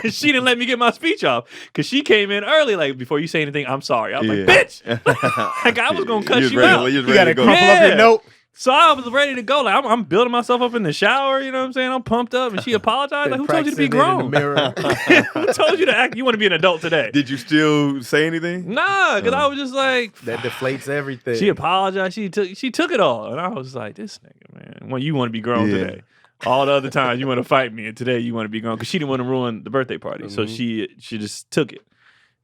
She didn't let me get my speech off because she came in early. Like, before you say anything, I'm sorry. I was like, Yeah. bitch. Like, I was gonna cut you out. You You gotta go. crumple up your Yeah. note. So I was ready to go. Like, I'm building myself up in the shower. You know what I'm saying? I'm pumped up, and she apologized. Like, who told you to be grown? Who told you to act? You want to be an adult today? Did you still say anything? Nah, because I was just like, That deflates everything. she apologized. She took it all, and I was like, this nigga, man. Well, you want to be grown Yeah. today. All the other times you want to fight me, and today you want to be grown because she didn't want to ruin the birthday party. So she just took it,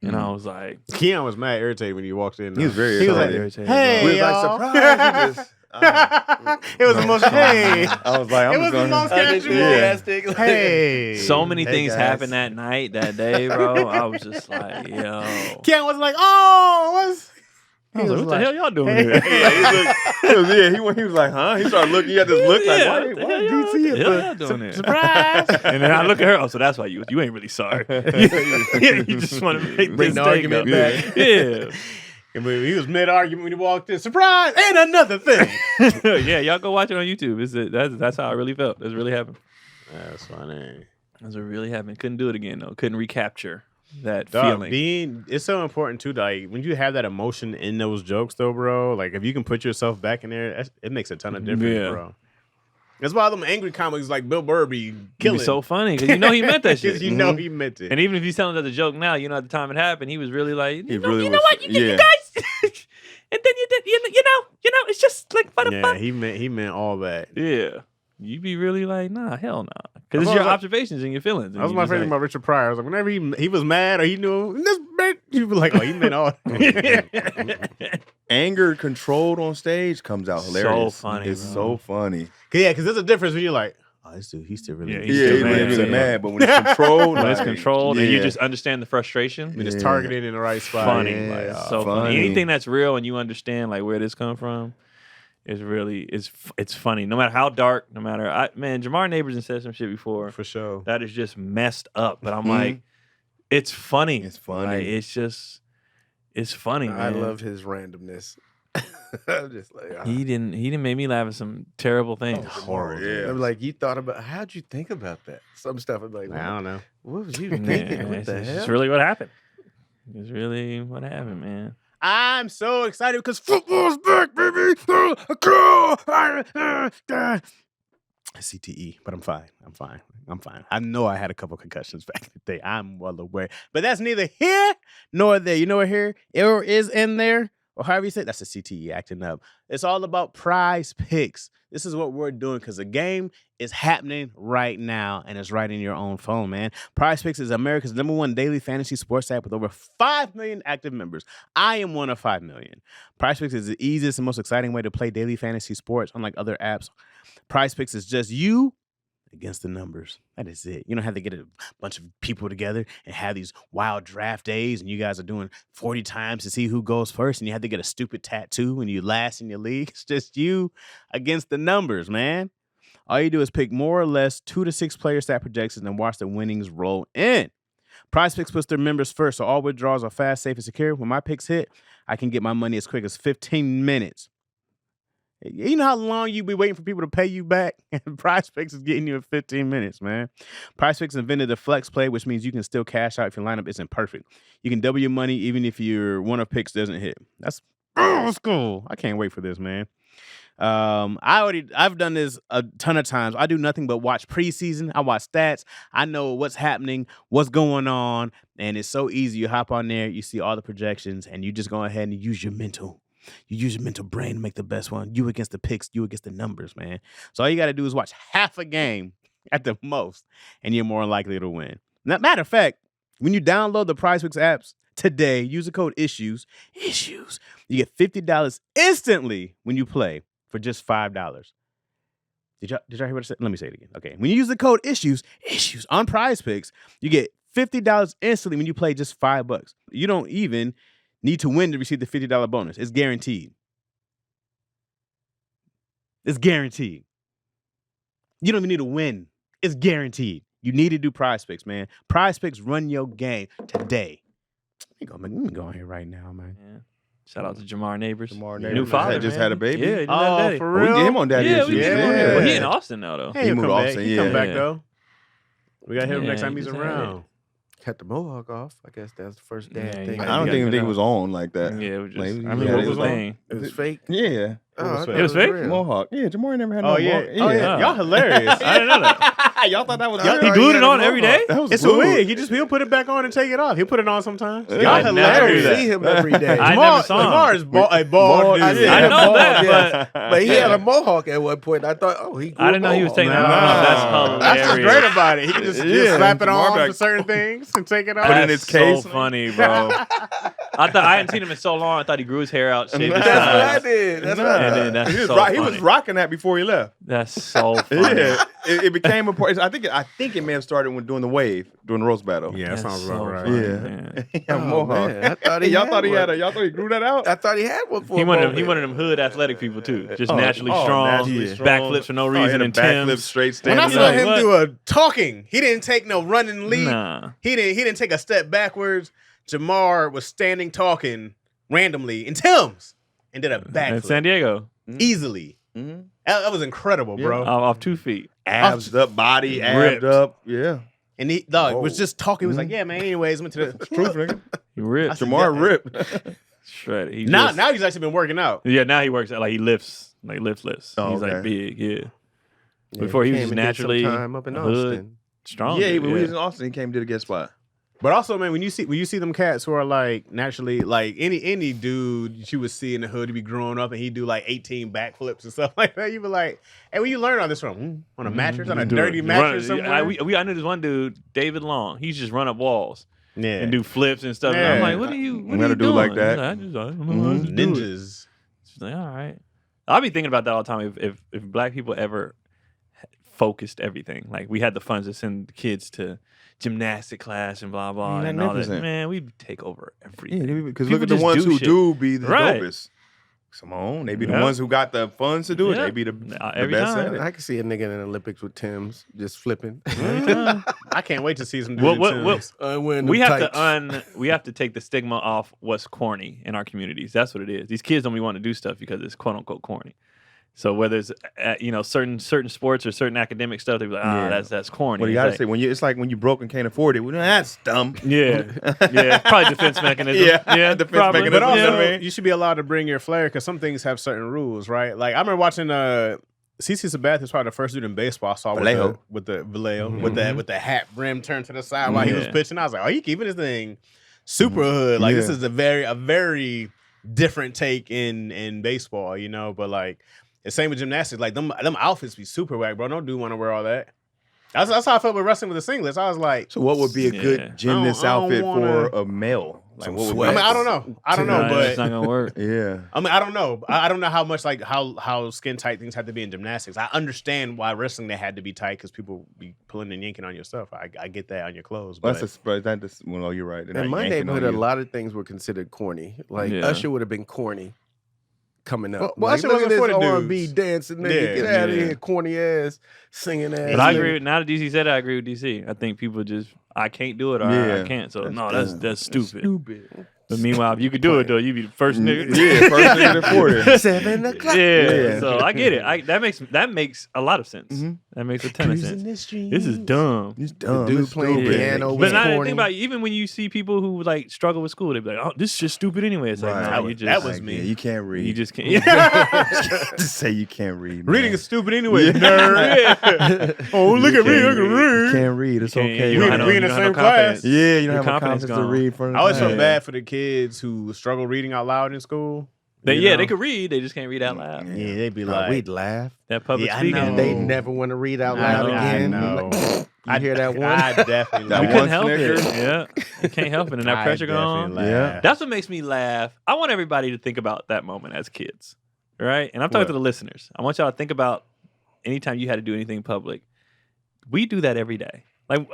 and I was like, Keon was mad irritated when he walked in. He was very He was like, irritated. hey, We was like, y'all. surprise. He just, It was the most, hey. I was like, I'm It was just the going most casual. Yeah. Hey. so many Hey, things guys. happened that night, that day, bro. I was just like, yo. Keon was like, oh, what's... I was like, what the hell y'all doing Hey. here? He was like, huh? He started looking. He had this look like, Yeah, why what the why hell DC y'all- is what the hell the- y'all doing here? Surprise. And then I look at her. Oh, so that's why you ain't really sorry. You just want to make Bring this the thing argument up. back. Yeah. And he was mid-argument when he walked in. Surprise! And another thing. Yeah, y'all go watch it on YouTube. That's how it really felt. That's really happened. That's funny. That's what really happened. Couldn't do it again though. Couldn't recapture that Dog, feeling. it's so important too. Like when you have that emotion in those jokes, though, bro. Like if you can put yourself back in there, it makes a ton of difference, Yeah. bro. That's why them angry comics like Bill Burr be It'd killing. be so funny because you know he meant that shit. Because you know he meant it. And even if he's telling it as a joke now, you know at the time it happened, he was really like, He you know, really you know was- what, you yeah. guys, and then you did, you know, it's just like what the yeah, fuck. he meant all that. Yeah, you be really like, nah, hell nah, That's because it's why I your was like- observations and your feelings. That was my favorite about Richard Pryor. I was like, whenever he was mad or he knew this bitch, you be like, oh, he meant all. Anger controlled on stage comes out hilarious. So funny, It's bro. so funny. Yeah, because there's a difference when you're like, oh, this dude, he's still really. Yeah, Yeah, He's he's still really, mad. really Yeah. mad, but when it's controlled, when it's like, controlled and you yeah. just understand the frustration. When it's Yeah. targeted in the right spot. Funny, Yeah. like, Yeah. so funny. Funny. Anything that's real and you understand like where this come from is really it's funny. No matter how dark, no matter Jamar Neighbors said some shit before For sure. that is just messed up. But I'm Mhm. like, it's funny. It's funny. Like, it's funny. I Man. love his randomness. I'm just like, He didn't make me laugh at some terrible things. horrible. Yeah. I'm like, you thought about how'd you think about that? Some stuff. I'm like, I don't know. what was you Yeah, thinking? What it's, the it's hell? just really what happened. It's really what happened, man. I'm so excited because football's back, baby. CTE, but I'm fine. I'm fine. I know I had a couple concussions back in the day. I'm well aware. But that's neither here nor there. You know what here is in there? or however you say it, that's the CTE acting up. It's all about Prize Picks. This is what we're doing because the game is happening right now and it's right in your own phone, man. Prize Picks is America's #1 daily fantasy sports app with over 5 million active members. I am one of 5 million. Prize Picks is the easiest and most exciting way to play daily fantasy sports, unlike other apps. Prize Picks is just you against the numbers. That is it. You don't have to get a bunch of people together and have these wild draft days and you guys are doing 40 times to see who goes first and you have to get a stupid tattoo and you last in your league. It's just you against the numbers, man. All you do is pick more or less 2 to 6 player stat projections and watch the winnings roll in. PrizePicks puts their members first, so all withdrawals are fast, safe, and secure. When my picks hit, I can get my money as quick as 15 minutes. You know how long you be waiting for people to pay you back? And PrizePicks is getting you in 15 minutes, man. PrizePicks invented the flex play, which means you can still cash out if your lineup isn't perfect. You can double your money even if your one of picks doesn't hit. That's cool. I can't wait for this, man. I've done this a ton of times. I do nothing but watch preseason. I watch stats. I know what's happening, what's going on, and it's so easy. You hop on there, you see all the projections, and you just go ahead and use your mental. You use your mental brain to make the best one. You against the picks, you against the numbers, man. So all you got to do is watch half a game at the most, and you're more likely to win. Now, matter of fact, when you download the PrizePicks apps today, use the code ISSUES, you get $50 instantly when you play for just $5. Did y'all hear what I said? Let me say it again. Okay. When you use the code ISSUES on PrizePicks, you get $50 instantly when you play just $5. You don't even need to win to receive the $50 bonus. It's guaranteed. It's guaranteed. You don't even need to win. It's guaranteed. You need to do PrizePicks, man. PrizePicks run your game today. Let me go on here right now, man. Yeah. Shout out to Jamar Neighbors. Jamar New Neighbors father, just man. had a baby. Yeah, he just had Oh, daddy. for We real? get him on Daddy Yeah, Issues. we Yeah. Well, he in Austin now, though. Hey, He he'll moved come to back. Austin, He come yeah. back Yeah. though. We got to hit him Yeah, next time he he's just had around. Cut the mohawk off. I guess that's the first dad Yeah, thing. he- I don't got even cut think it off. was on like that. Yeah, it was just. Like, I he mean, had what his was own- thing? It was fake. Yeah. Oh, I thought It was fake? real. Mohawk. Yeah, Jamar never had Oh no yeah. mohawk. Oh yeah. Y'all hilarious. I didn't know that. Y'all thought that was I real? He thought glued had it a on every mohawk. day. That was It's a glued. wig. He'll put it back on and take it off. He'll put it on sometimes. Yeah. Y'all I never hilarious. knew that. See him every day. I Jamar, never saw him. Jamar is a bald I dude. did. I know Bald, that, yeah. but But he had a mohawk at one point. I thought, he grew I didn't know he was taking that Nah. off. That's hilarious. That's what's great about it. He can just Yeah. slap it Jamar on back- for certain things and take it off. Put it in That's his case. so funny, bro. I hadn't seen him in so long. I thought he grew his hair out, shaved his That's what I sides. did. That's Nah. what I And did. then that's he was so rock- he funny. was rocking that before he left. That's so funny. Yeah, it became a part. I think it may have started when doing the wave, doing the roast battle. Yeah, that That's sounds so about right. funny, Yeah. man. He had a Oh, mohawk. man. I thought he y'all had thought he had one. y'all thought he grew that out? I thought he had one for He a one moment. of them hood athletic people too. Just Oh, naturally oh, strong, naturally strong. backflips for no Oh, he had reason, a and backflip Tim's. straight When I standing saw up. him What? do a talking, he didn't take no running leap. Nah, He didn't take a step backwards. Jamar was standing talking randomly in Tim's and did a in backflip San Diego, easily. Mhm. That was incredible, bro. off 2 feet. Abs up, body Ripped. abbed up. Yeah. And he was Whoa. just talking. He was like, "Yeah, man. Anyways, went to the Proof, nigga. He ripped, Jamar ripped. shredded. He now. just- Now he's actually been working out. yeah. Now he works at he lifts, lifts. Oh, He's like okay. big, yeah. Yeah, Before he was came just and did some naturally time up in hood. Austin. Strong. Yeah, dude, when we was in Austin, he came to the guest spot. But also, man, when you see them cats who are like naturally like any dude you would see in the hood, he'd be growing up and he'd do like 18 backflips and stuff like that. You'd be like, "Hey, where you learn all this from? On a mattress, on a Do dirty it. mattress Run- somewhere?" I knew this one dude, David Long. He's just run up walls yeah, and do flips and stuff. And I'm Yeah. like, what are you? What I'm are gonna you do doing? like that. He's like, I don't know. I just do it." ninjas. She's like, all right. I'll be thinking about that all the time. If black people ever focused everything, like we had the funds to send kids to gymnastic class and blah blah and all that, Magnificent. man, we'd take over everything. Yeah, because People look at the just ones do who shit. do be the Right. dopest. Simone, they be the Yeah. ones who got the funds to do it. Yeah. They be the Every best time. at it. I can see a nigga in the Olympics with Tim's just flipping. Every time. I can't wait to see some What- dudes. what- in what- Tim's. Wearing we them have tights. we have to take the stigma off what's corny in our communities. That's what it is. These kids don't be want to do stuff because it's quote unquote corny. So whether it's certain sports or certain academic stuff, they be like, Yeah. that's corny. Well, you It's gotta like- say it's like when you broke and can't afford it. Well, that's dumb. yeah, yeah, probably defense mechanism. Yeah, defense probably. mechanism, But also, you know what I mean? you should be allowed to bring your flair because some things have certain rules, right? Like I remember watching CeCe Sabath is probably the first dude in baseball I saw Vallejo. with the hat brim turned to the side while he was Yeah. pitching. I was like, oh, he keeping this thing super hood. Like this Yeah. is a very different take in baseball, you know. But like the same with gymnastics, like them outfits be super whack, bro. Don't want to wear all that. That's how I felt with wrestling with the singlets. I was like, So what would be a good Yeah. gymnast I don't outfit wanna- for a male? Like Some what would sweats. be? I don't know, Nah, but it's not gonna work. Yeah. I don't know. I don't know how much like how skin tight things have to be in gymnastics. I understand why wrestling they had to be tight because people be pulling and yanking on your stuff. I get that on your clothes. Well, But well, you're right. They're In not my yanking neighborhood, on a you. lot of things were considered corny. Like Yeah. Usher would have been corny coming up. Well, like, Usher look at wasn't for this the R&B dudes. dancing nigga. Yeah, Get out of yeah. here, corny ass, singing ass. But I nigga. agree with now that DC said it, I agree with DC. I think people just I can't do it or Yeah. I can't. So That's no, dumb. that's stupid. Stupid. But meanwhile, if you could do it though, you'd be the first nigga. Yeah, first nigga to 40. 7 o'clock. Yeah. Yeah. So I get it. That makes a lot of sense. Mhm. That makes a ton of Cruising sense. the streets. This is dumb. He's dumb. dude It's playing stupid. piano But was now corny. think about it, even when you see people who like struggle with school, they be like, "Oh, this is just stupid anyway." It's like, Right. nah, you That just was me. Yeah, you can't read. you just can't. just say you can't read. reading man. is stupid anyway, Yeah. nerd. Oh, look You at me, I can't can You read. can't read. It's can't- okay. you don't have no- We in you the don't have same no confidence. class. Yeah, you don't Your have a confidence confidence to gone. read for I always felt Yeah. bad for the kids who struggle reading out loud in school. They, You yeah, know? they could read. They just can't read out loud. Yeah, they'd be Nah, like, we'd laugh. That public Yeah, I speaking. know. They never want to read out I loud know, I again. know. You hear that one? I definitely That You laugh. couldn't one help it. snicker. Yeah, you can't help it. And that I pressure going on. definitely Yeah. laugh. That's what makes me laugh. I want everybody to think about that moment as kids, right? And I'm talking What? to the listeners. I want y'all to think about anytime you had to do anything public. We do that every day. Like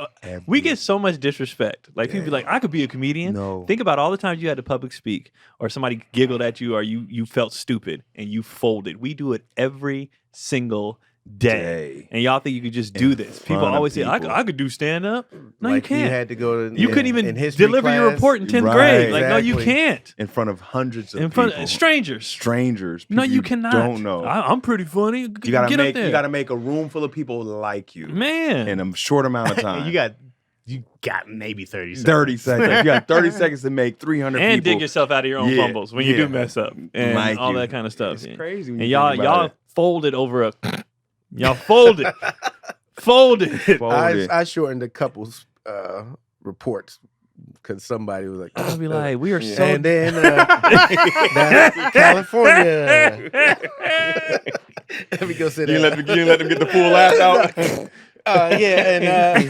we get so much disrespect. Like people be like, I could be a comedian. No. Think about all the times you had to public speak, or somebody giggled at you, or you felt stupid and you folded. We do it every single day. And y'all think you could just do In this. People front of always say, people. I could do stand up. No, you Like can't. You had to go to. You couldn't in even history deliver your class. report in 10th Right. grade. Like, no, you Exactly. can't. in front of hundreds of In front people. of strangers. Strangers. No, people you cannot. Don't know. I'm pretty funny. you gotta Get make. up there. You gotta make a room full of people like you Man. in a short amount of time. You got maybe 30 seconds. 30 seconds. You got 30 seconds to make 300 and people. dig yourself out of your own Yeah, fumbles when you yeah. do mess up and Like all you. that kind of stuff. It's Yeah. crazy. When And you think about y'all it. folded over a y'all folded. Folded. Folded. I shortened a couple's reports because somebody was like, I'll be like, we are so and then that's California. Let me go sit You down. didn't let them get the full laugh out. Yeah,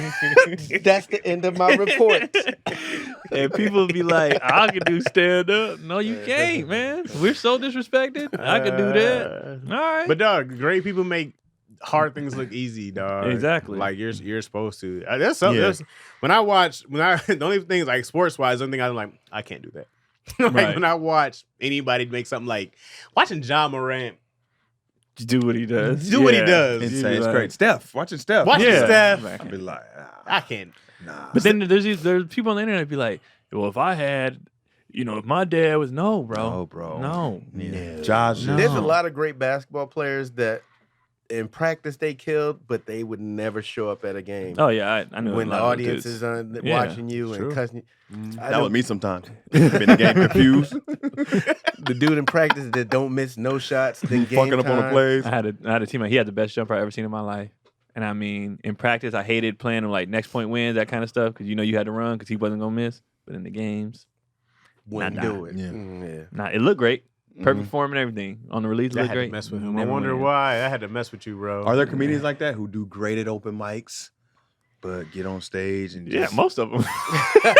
and that's the end of my report. and people be like, I can do stand up. No, you can't, man. We're so disrespected. I can do that. All right. But dog, great people make hard things look easy, dog. Exactly. Like you're supposed to. That's something. Yeah. When I the only thing like sports wise, the only thing I'm like, I can't do that. Like Right. when I watch anybody make something like watching John Morant do what he does. do what he does. Insane. It's like- great. Steph. Watching Steph. Watching Yeah. Steph, I'd be like, I can't. nah. But then there's people on the internet be like, well, if I had, if my dad was no, bro. No, bro. No. Yeah. Josh. No. There's a lot of great basketball players that in practice they killed, but they would never show up at a game. Oh yeah, I know. when a the lot of audience dudes. is Yeah, watching you true. and cussing you. That was me sometimes. Been the game confused. The dude in practice that don't miss no shots. Then game Fucking up on the time. plays. I had a teammate. He had the best jumper I ever seen in my life. And I mean, in practice, I hated playing him like next point wins, that kind of stuff, because you had to run because he wasn't gonna miss. But in the games, Wouldn't Nah, do it. yeah. Yeah. it looked great, perfect Mhm. form and everything on the release. It I looked had great. to mess with him. I Never wonder went in. why I had to mess with you, bro. Are there comedians like that who do great at open mics, but get on stage and Yeah, just most of them.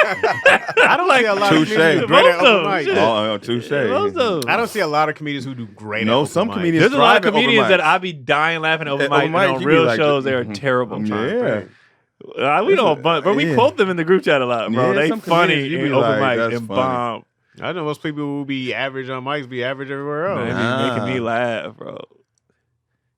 I don't see a lot of Touche. comedians who do great Most at of open them, mic. shit. Oh, touche. Most of them. I don't see a lot of comedians who do great. No, at some open mic. comedians- There's a lot of thrive at open comedians that mics. I be dying laughing at open At mic, open and mic, on you be real like, shows they are mhm. terrible. Yeah. We know a bunch, but we Yeah. quote them in the group chat a lot, bro. Yeah, they some funny comedians, you in be open like, mic that's and funny. bomb. I know most people who be average on mics be average everywhere else. Man, it be making me laugh, bro.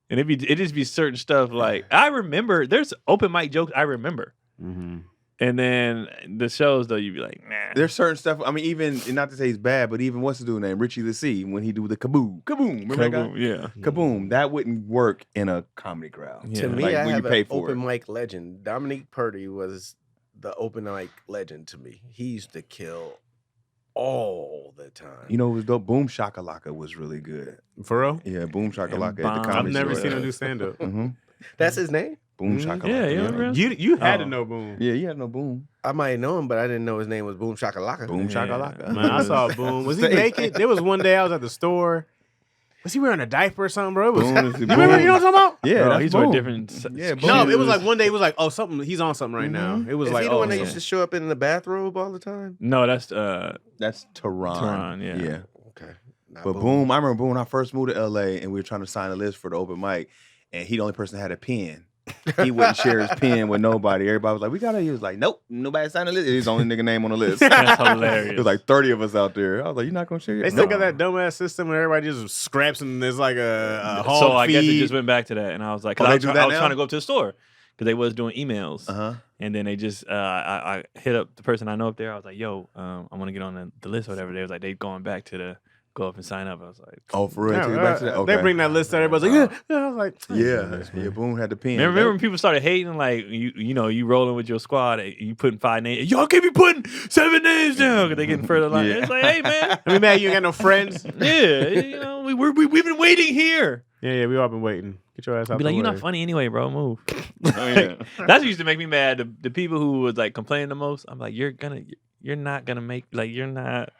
And it just be certain stuff like I remember. There's open mic jokes I remember, Mm-hmm. and then the shows though you be like, nah. There's certain stuff. I mean, even and not to say he's bad, but even what's the dude name? Richie the C. When he do the kaboom, remember that guy? Yeah. Kaboom. That wouldn't work in a comedy crowd. Yeah. To me, Like, I when you have pay an for open it. mic legend. Dominique Purdy was the open mic legend to me. He used to kill all the time. You know, it was dope. Boom Shakalaka was really good. For real? Yeah, Boom Shakalaka at the bomb. comedy I've never store. seen him do stand up. Mm-hmm. That's his name? Boom Mhm. Shakalaka. Yeah, yeah, bro. You had to Oh. know Boom. Yeah, you had no Boom. I might know him, but I didn't know his name was Boom Shakalaka. Boom shakalaka. Man, I saw Boom. Was he naked? There was one day I was at the store. Was he wearing a diaper or something, bro? It was, Boom is you remember? You know what I'm talking about? Yeah, Bro, that's he's Boom. wearing different. Yeah, No, Boom. it was like one day. It was like, oh, something. He's on something right now. It was Is like, he the oh, one that yeah. used to show up in the bathrobe all the time? No, that's That's Tehran. Tehran, yeah. Yeah. Okay. Not But Boom, I remember Boom when I first moved to LA and we were trying to sign a list for the open mic, and he the only person that had a pen. He wouldn't share his pen with nobody. Everybody was like, "We gotta." He was like, "Nope, nobody signed the list." He's the only nigga name on the list. that's hilarious. There's like 30 of us out there. I was like, "You're not gonna share your?" They still got No. that dumbass system where everybody just scraps and there's like a hog So I guess it feed. just went back to that, and I was like, Oh, cause they I was, do I that was now? trying to go up to the store because they was doing emails, Uh-huh. and then they just I hit up the person I know up there. I was like, "Yo, I want to get on the list or whatever." They was like, they going back to the go up and sign up. I was like, Oh, for real? Yeah, Take it back to that? Okay. They bring that list out. Everybody's like, yeah. I was like, Yeah, Boom had the pen. remember when people started hating, like you know, you rolling with your squad, you putting 5 names, y'all can't be putting 7 names down because they getting further along. Yeah. It's like, hey man, I mean, man, you ain't got no friends. yeah, you know, we've been waiting here. Yeah, we all been waiting. Get your ass out Be the like, you're way. not funny anyway, bro. Move. Oh, yeah. That's what used to make me mad. The people who was like complaining the most. I'm like, you're not gonna make, like, you're not.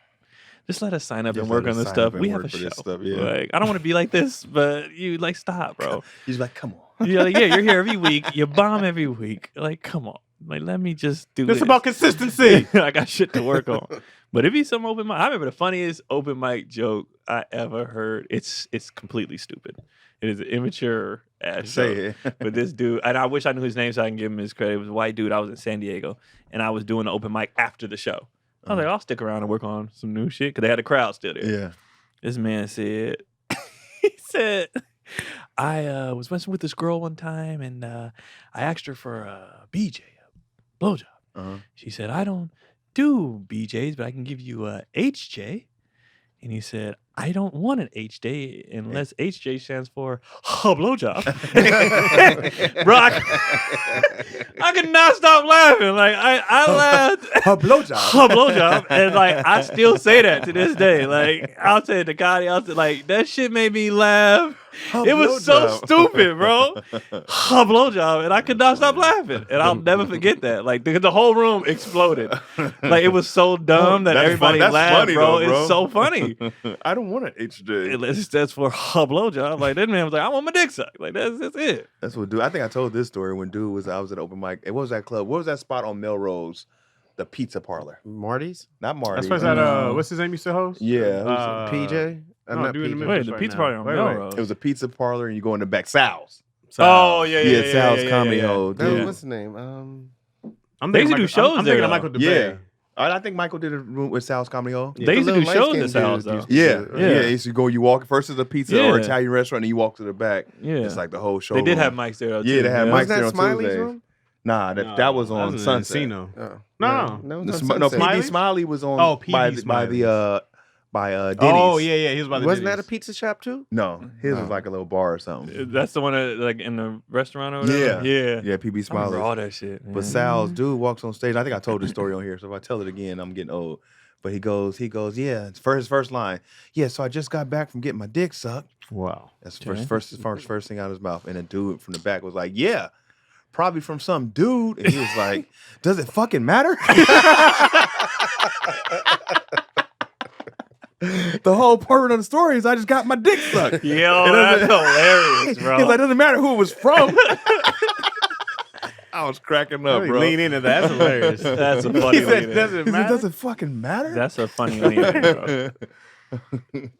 Just let us sign up Just and work let on us this sign stuff. up and We have work a for show. this stuff, yeah. Like, I don't want to be like this, but you like stop, bro. He's like, "Come on." You're like, yeah, you're here every week. You bomb every week. Like, come on. Like, let me just do It's this. about consistency. I got shit to work on. But if it's some open mic, I remember the funniest open mic joke I ever heard. It's completely stupid. It is an immature ass Say joke. it. But this dude, and I wish I knew his name so I can give him his credit. It was a white dude. I was in San Diego, and I was doing the open mic after the show. I was like, I'll stick around and work on some new shit because they had a crowd still there. Yeah. This man said, he said, I was messing with this girl one time, and I asked her for a BJ, a blowjob. Uh-huh. She said, I don't do BJs, but I can give you a HJ. And he said, I don't want an HJ unless HJ stands for blowjob. Bro, I could not stop laughing. Like I laughed. Her blowjob. Blowjob, and like I still say that to this day. Like I'll say it to Gotti, I'll say like that shit made me laugh. It was so stupid, bro. Blowjob, and I could not stop laughing, and I'll never forget that. Like the whole room exploded. Like it was so dumb that That's everybody fun- that's laughed, funny bro. though, bro. It's so funny. I don't want an HJ. It stands for blowjob. Like that man was like, I want my dick sucked. Like that's it. That's what dude. I think I told this story when dude was. I was at open mic. What was that club? What was that spot on Melrose? The pizza parlor. Marty's? Not Marty. That's that. What's his name? Used to host? Yeah. PJ? no, Not dude in the PJ. middle. Wait, the right pizza now. party on Wait. Melrose. It was a pizza parlor, and you go in the back. Sal's. Oh yeah, Sal's comedy hole. That was- dude. What's the name? I'm They used to thinking do shows I'm there, thinking of though. Michael Yeah. DeBay. I think Michael did a room with Sal's Comedy Hall. They used to The do little shows in light-skinned Sal's dude though. used to Yeah, do it. yeah. Yeah. You should go. You walk first is a pizza or Yeah. Italian restaurant, and you walk to the back. Yeah, It's like the whole show. they did have mics there. Though, Yeah, too. they had mics Wasn't there that on Smiley's Tuesdays. room? Nah, that was on in Sunset. Encino. Oh. No. No, The it was Sm- on no, Sunset. PB Smiley was on. Oh, by PB the Smiley's. by Denny's. Oh yeah, he was by the Wasn't that a Denny's. pizza shop too? No, his was Oh. like a little bar or something. That's the one that, like in the restaurant or whatever. Yeah. yeah. Yeah, PB I remember Smiley. all that shit. Man. But Sal's dude walks on stage. I think I told this story on here, so if I tell it again, I'm getting old. But he goes, yeah. It's for his first line. Yeah, so I just got back from getting my dick sucked. Wow. That's the Okay. first thing out of his mouth. And a dude from the back was like, yeah, probably from some dude. And he was like, does it fucking matter? The whole part of the story is I just got my dick sucked. Yo, that's hilarious, bro. He's like, doesn't matter who it was from. I was cracking up, bro. Lean into that. That's hilarious. That's a funny He said, lean-in. "Does it He said, matter?" does it fucking matter? That's a funny lean-in, bro.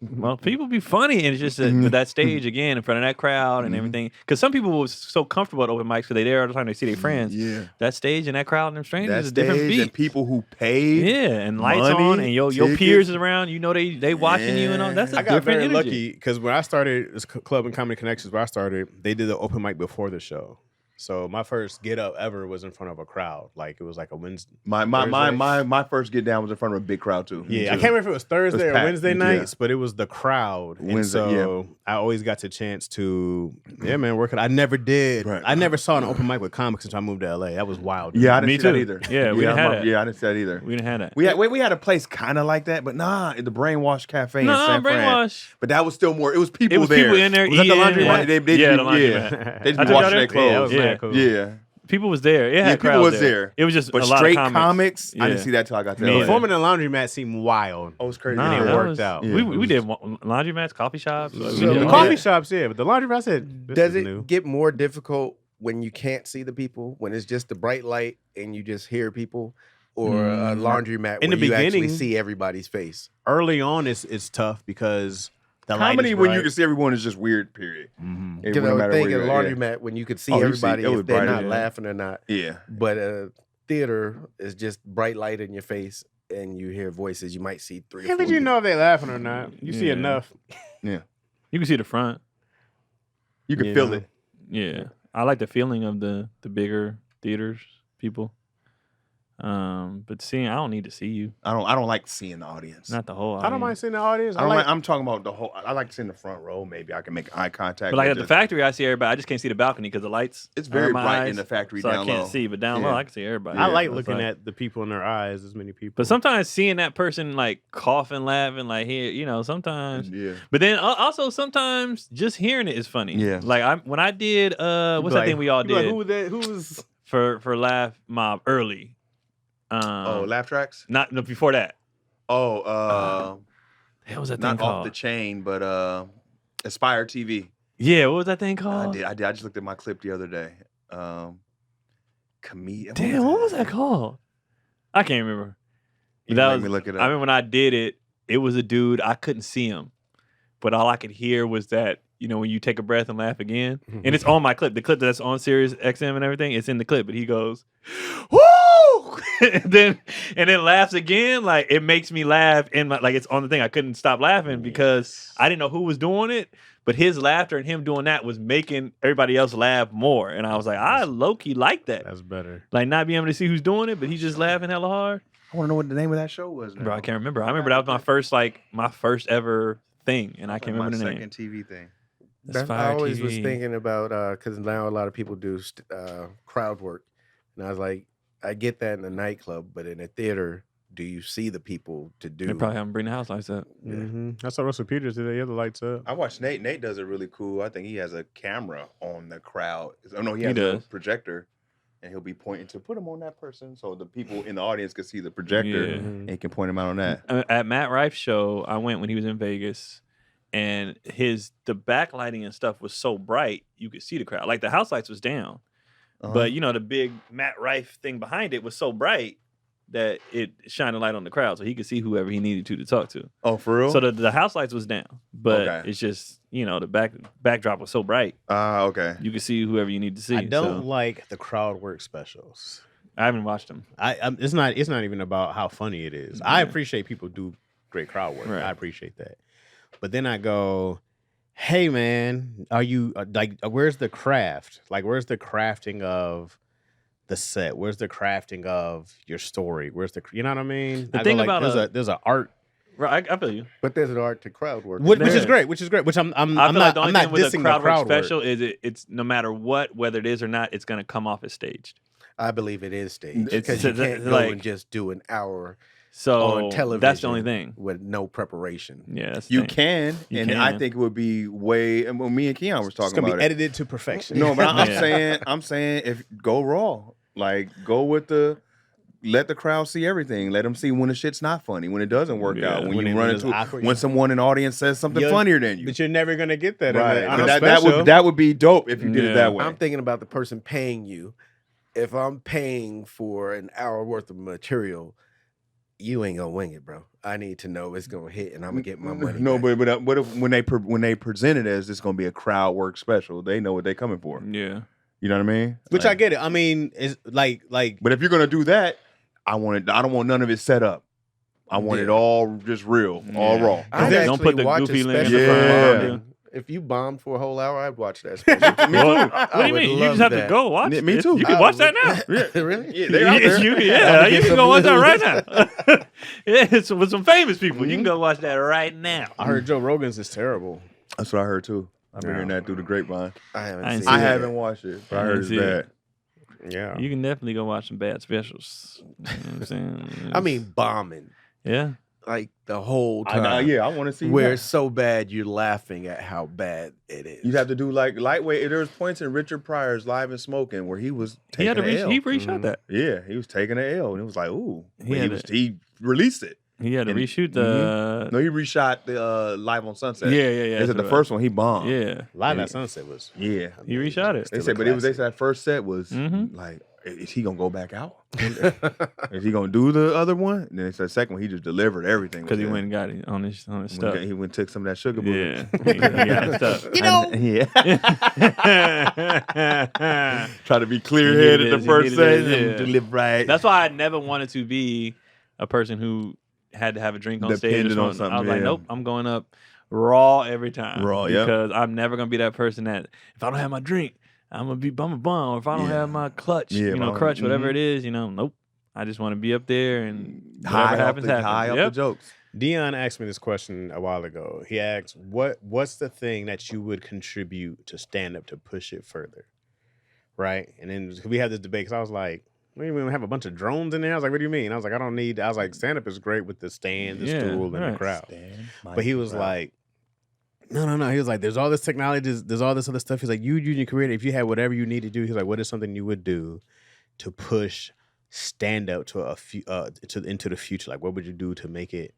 Well, people be funny, and it's just with that stage again in front of that crowd and everything. Because some people were so comfortable at open mics because they there all the time. They see their friends. Yeah. That stage and that crowd and them strangers That is a different stage beat. and people who paid. Yeah, and lights money, on, and your tickets. peers is around. You know they watching you and all. That's a I got different very energy. lucky because when I started this club and comedy connections, where I started, they did the open mic before the show. So my first get up ever was in front of a crowd. Like it was like a Wednesday. My first get down was in front of a big crowd too. Yeah, I Too. can't remember if it was Thursday or packed. Wednesday Yeah. nights, but it was the crowd. And Wednesday, so I always got the chance to, work it. I never did. Right. I never saw an open mic with comics until I moved to LA. That was wild. Yeah, I didn't Me see that too. either. Yeah, we didn't have that. Yeah, I didn't see that either. We didn't have that. We had a place kind of like that, but nah, the Brainwash Cafe in No, San Fran. brainwash. But that was still more. It was people It was there. people in there Was that the eating. laundromat? They yeah, do- the laundromat. They I just took be y'all washing there? their Yeah, that was clothes. Yeah. mad cool. Yeah. People was there. It had Yeah, people crowds was there. It was just But a lot straight of comics, I Yeah. didn't see that till I got to Me LA. either. Performing in a laundromat seemed wild. Oh, it's crazy. Nah, And it that worked was- out. We Yeah. did laundromats, coffee shops. Like, we So did The all coffee that. shops, yeah, but the laundromat said, this Does is it new. get more difficult when you can't see the people, when it's just the bright light and you just hear people, or a laundromat In where the you actually beginning- see everybody's face? Early on, it's tough because the light Comedy is when you bright. can see everyone is just weird. Period. Mhm. It Because I wouldn't would matter think where at a you're at, laundromat when you could see Oh, you see- everybody it was if they're brighter, not yeah. laughing or not. Yeah. But a theater is just bright light in your face and you hear voices. You might see three. How or did four you people. know if they laughing or not? You see Yeah. enough. You can see the front. You can You feel know? it. Yeah, I like the feeling of the bigger theaters, people. But seeing, I don't need to see you, I don't like seeing the audience. not the whole. I don't mind audience. seeing the audience. I don't like, I'm talking about the whole. I like to sit in the front row. Maybe I can make eye contact. But like with at the factory, I see everybody. I just can't see the balcony because the lights. It's are very in my bright eyes, in the factory so down I can't low. see. But down low, Yeah. I can see everybody. I like It's looking at the people in their eyes, as many people. But sometimes seeing that person like coughing, laughing, like here, sometimes. Yeah. But then also sometimes just hearing it is funny. Yeah. Like when I did You what's be that like- thing we all you be like, did who's for Laugh Mob early. Laugh tracks. Not no, before that. Oh, The hell was that not thing off called? the chain, but Aspire TV. Yeah, what was that thing I called? did. I just looked at my clip the other day. Comedian. Damn, what was that called? I can't remember. You That make was, me look it up. I remember when I did it, it was a dude, I couldn't see him. But all I could hear was that, when you take a breath and laugh again. And it's on my clip. The clip that's on Sirius XM and everything, it's in the clip. But he goes, woo! and then laughs again. Like it makes me laugh like it's on the thing. I couldn't stop laughing because I didn't know who was doing it. But his laughter and him doing that was making everybody else laugh more. And I was like, I low-key like that. That's better. Like not being able to see who's doing it, but he's just laughing hella hard. I want to know what the name of that show was. Now. Bro, I can't remember. I remember that was my first ever thing, and I can't remember the my name. second TV thing. That's I Fire always was TV. thinking about because now a lot of people do crowd work, and I was like, I get that in a nightclub, but in a theater, do you see the people to do? They probably haven't bring the house lights up. Yeah. I saw Russell Peters today. He had the lights up. I watched Nate. Nate does it really cool. I think he has a camera on the crowd. Oh no, he He has a does. projector, and he'll be pointing to put him on that person, so the people in the audience can see the projector, Yeah. and he can point him out on that. At Matt Rife's show, I went when he was in Vegas, and the backlighting and stuff was so bright you could see the crowd. Like the house lights was down, but the big Matt Rife thing behind it was so bright that it shined a light on the crowd, so he could see whoever he needed to talk to. Oh, for real? So the house lights was down, but Okay. it's just the backdrop was so bright okay. you could see whoever you need to see. I don't so like the crowd work specials. I haven't watched them. It's not even about how funny it is. I appreciate people do great crowd work. Right. I appreciate that. But then I go, hey man, are you where's the craft? Like where's the crafting of the set? Where's the crafting of your story? Where's you know what I mean? The I thing go, about there's an art, Right, I feel you. But there's an art to crowd work, which is is. great. Which I'm I feel not like the only I'm not thing with dissing a crowd the crowd work work. special is it's no matter what, whether it is or not, it's gonna come off as staged. I believe it is staged It's- because you it's- can't it's go like- and just do an hour So on television. that's the only thing. with no preparation. Yeah, that's the You thing. can, You and can. I think it would be way. And when me and Keon was It's talking gonna about be it. edited to perfection. No, but Yeah. I'm saying, if go raw, like go with let the crowd see everything. Let them see when the shit's not funny, when it doesn't work Yeah. out, when When you it run was into awkward. when someone in the audience says something You're- funnier than you. But you're never gonna get that. Right, On but a that special. would be dope if you did it Yeah. that way. I'm thinking about the person paying you. If I'm paying for an hour worth of material, you ain't gonna wing it, bro. I need to know it's gonna hit, and I'm gonna get my money. No, back. but what if when they present it as it's gonna be a crowd work special, they know what they're coming for. Yeah. You know what I mean? Which Like, I get it. I mean, it's like But if you're gonna do that, I don't want none of it set up. I want it all just real, all Yeah. raw. I'd Don't actually put the watch goofy a link in special the for front. bombing. If you bombed for a whole hour, I'd watch that special. Well, what do you would mean? You love just have that. to go watch Me it. too. You can I watch would- that now. Really? Yeah, they're out there. You can, I'll get you can some go watch that news. right now. Yeah, it's with some famous people. You can go watch that right now. I heard Joe Rogan's is terrible. That's what I heard too. I've been hearing that through the grapevine. I haven't I ain't seen see I it. that. haven't watched it, but I I heard ain't it's see bad. it. Yeah. You can definitely go watch some bad specials. You know what I'm saying? I mean, bombing. yeah. like the whole I time. I want to see Where that. it's so bad you're laughing at how bad it is. You have to do like lightweight. There's points in Richard Pryor's Live and Smoking where he was He had taking to an L. he reshot that. Yeah, he was taking an L, and it was like, ooh. He But had he released it. He had to And- reshoot the. No, he reshot the Live on Sunset. Yeah. They that's said the what- first one he bombed. Yeah, Live Yeah. at Sunset was. Yeah. he reshot it. They Still said, a but they classic. said that first set was Mhm. like, is he gonna go back out? Is he gonna do the other one? And then they said the second one, he just delivered everything. Because he with went and got it on his stuff. He went and took some of that sugar boo. Yeah, he got his stuff. Yeah. Try to be clear headed the he first needed set it, and yeah. deliver right. That's why I never wanted to be a person who had to have a drink on stage. Dependent on I something, was like, yeah. nope, I'm going up raw every time. Raw, yep. Because I'm never gonna be that person that if I don't have my drink, I'm a bum. Or if I don't Yeah. have my clutch, Yeah, crutch, whatever mhm. it is, nope. I just want to be up there and high whatever off happens, the, happens. high off Yep. the jokes. Dion asked me this question a while ago. He asked, what's the thing that you would contribute to stand up to push it further? Right? And then we had this debate because I was like, what do you mean we have a bunch of drones in there? I was like, what do you mean? I was like, I don't need, I was like, stand up is great with the stand, the Yeah, stool, and right. the crowd. But he was like, no. He was like, there's all this technology, there's all this other stuff. He's like, you in your career, if you had whatever you need to do, he's like, what is something you would do to push stand up to into the future? Like, what would you do to make it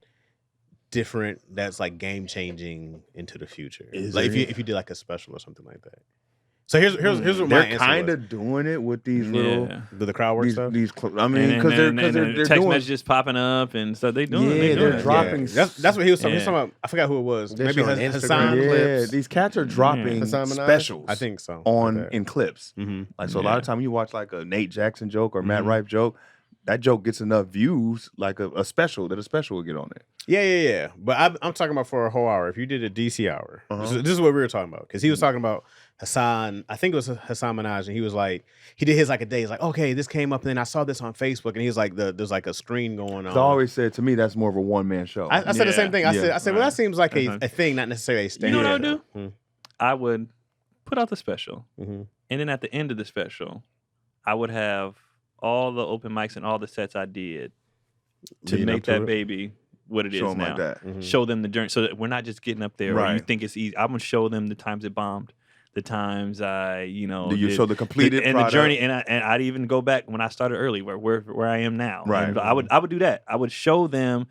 different? That's like game changing into the future. Is Like there if you did like a special or something like that. So here's what my They're answer kind was. of doing it with these little Yeah. The crowd work stuff. I mean, because they're text doing. messages popping up and stuff. They doing Yeah, it. They doing they're it. dropping. That's what he was talking. He was Yeah. talking about. I forgot who it was. They're Maybe showing Hassan. Instagram Yeah, clips. these cats are dropping Hassan Minaj? specials. I think so. on in clips. Mm-hmm. Like so, a lot of Yeah. time you watch like a Nate Jackson joke or Matt Mhm. Rife joke, that joke gets enough views, like a special that a special will get on it. Yeah. But I'm talking about for a whole hour. If you did a DC hour, Uh-huh. this is what we were talking about. Because he was talking about Hassan. I think it was Hassan Minaj, and he was like, he did his like a day. He's like, okay, this came up, and then I saw this on Facebook, and he was like, there's like a screen going on. I always said to me that's more of a one man show. I said the same thing. I Yeah. said, well, that seems like Uh-huh. a thing, not necessarily a You stand. know what I would do? Mm-hmm. I would put out the special, Mm-hmm. and then at the end of the special, I would have all the open mics and all the sets I did to Leading make up to that it? baby what it is show 'em now. like that. Mm-hmm. Show them the journey, so that we're not just getting up there. Right. You Right. think it's easy. I'm gonna show them the times it bombed, the times I, Do you did- show the completed and product? the journey, and I'd even go back when I started early, where I am now. Right. And I would do that. I would show them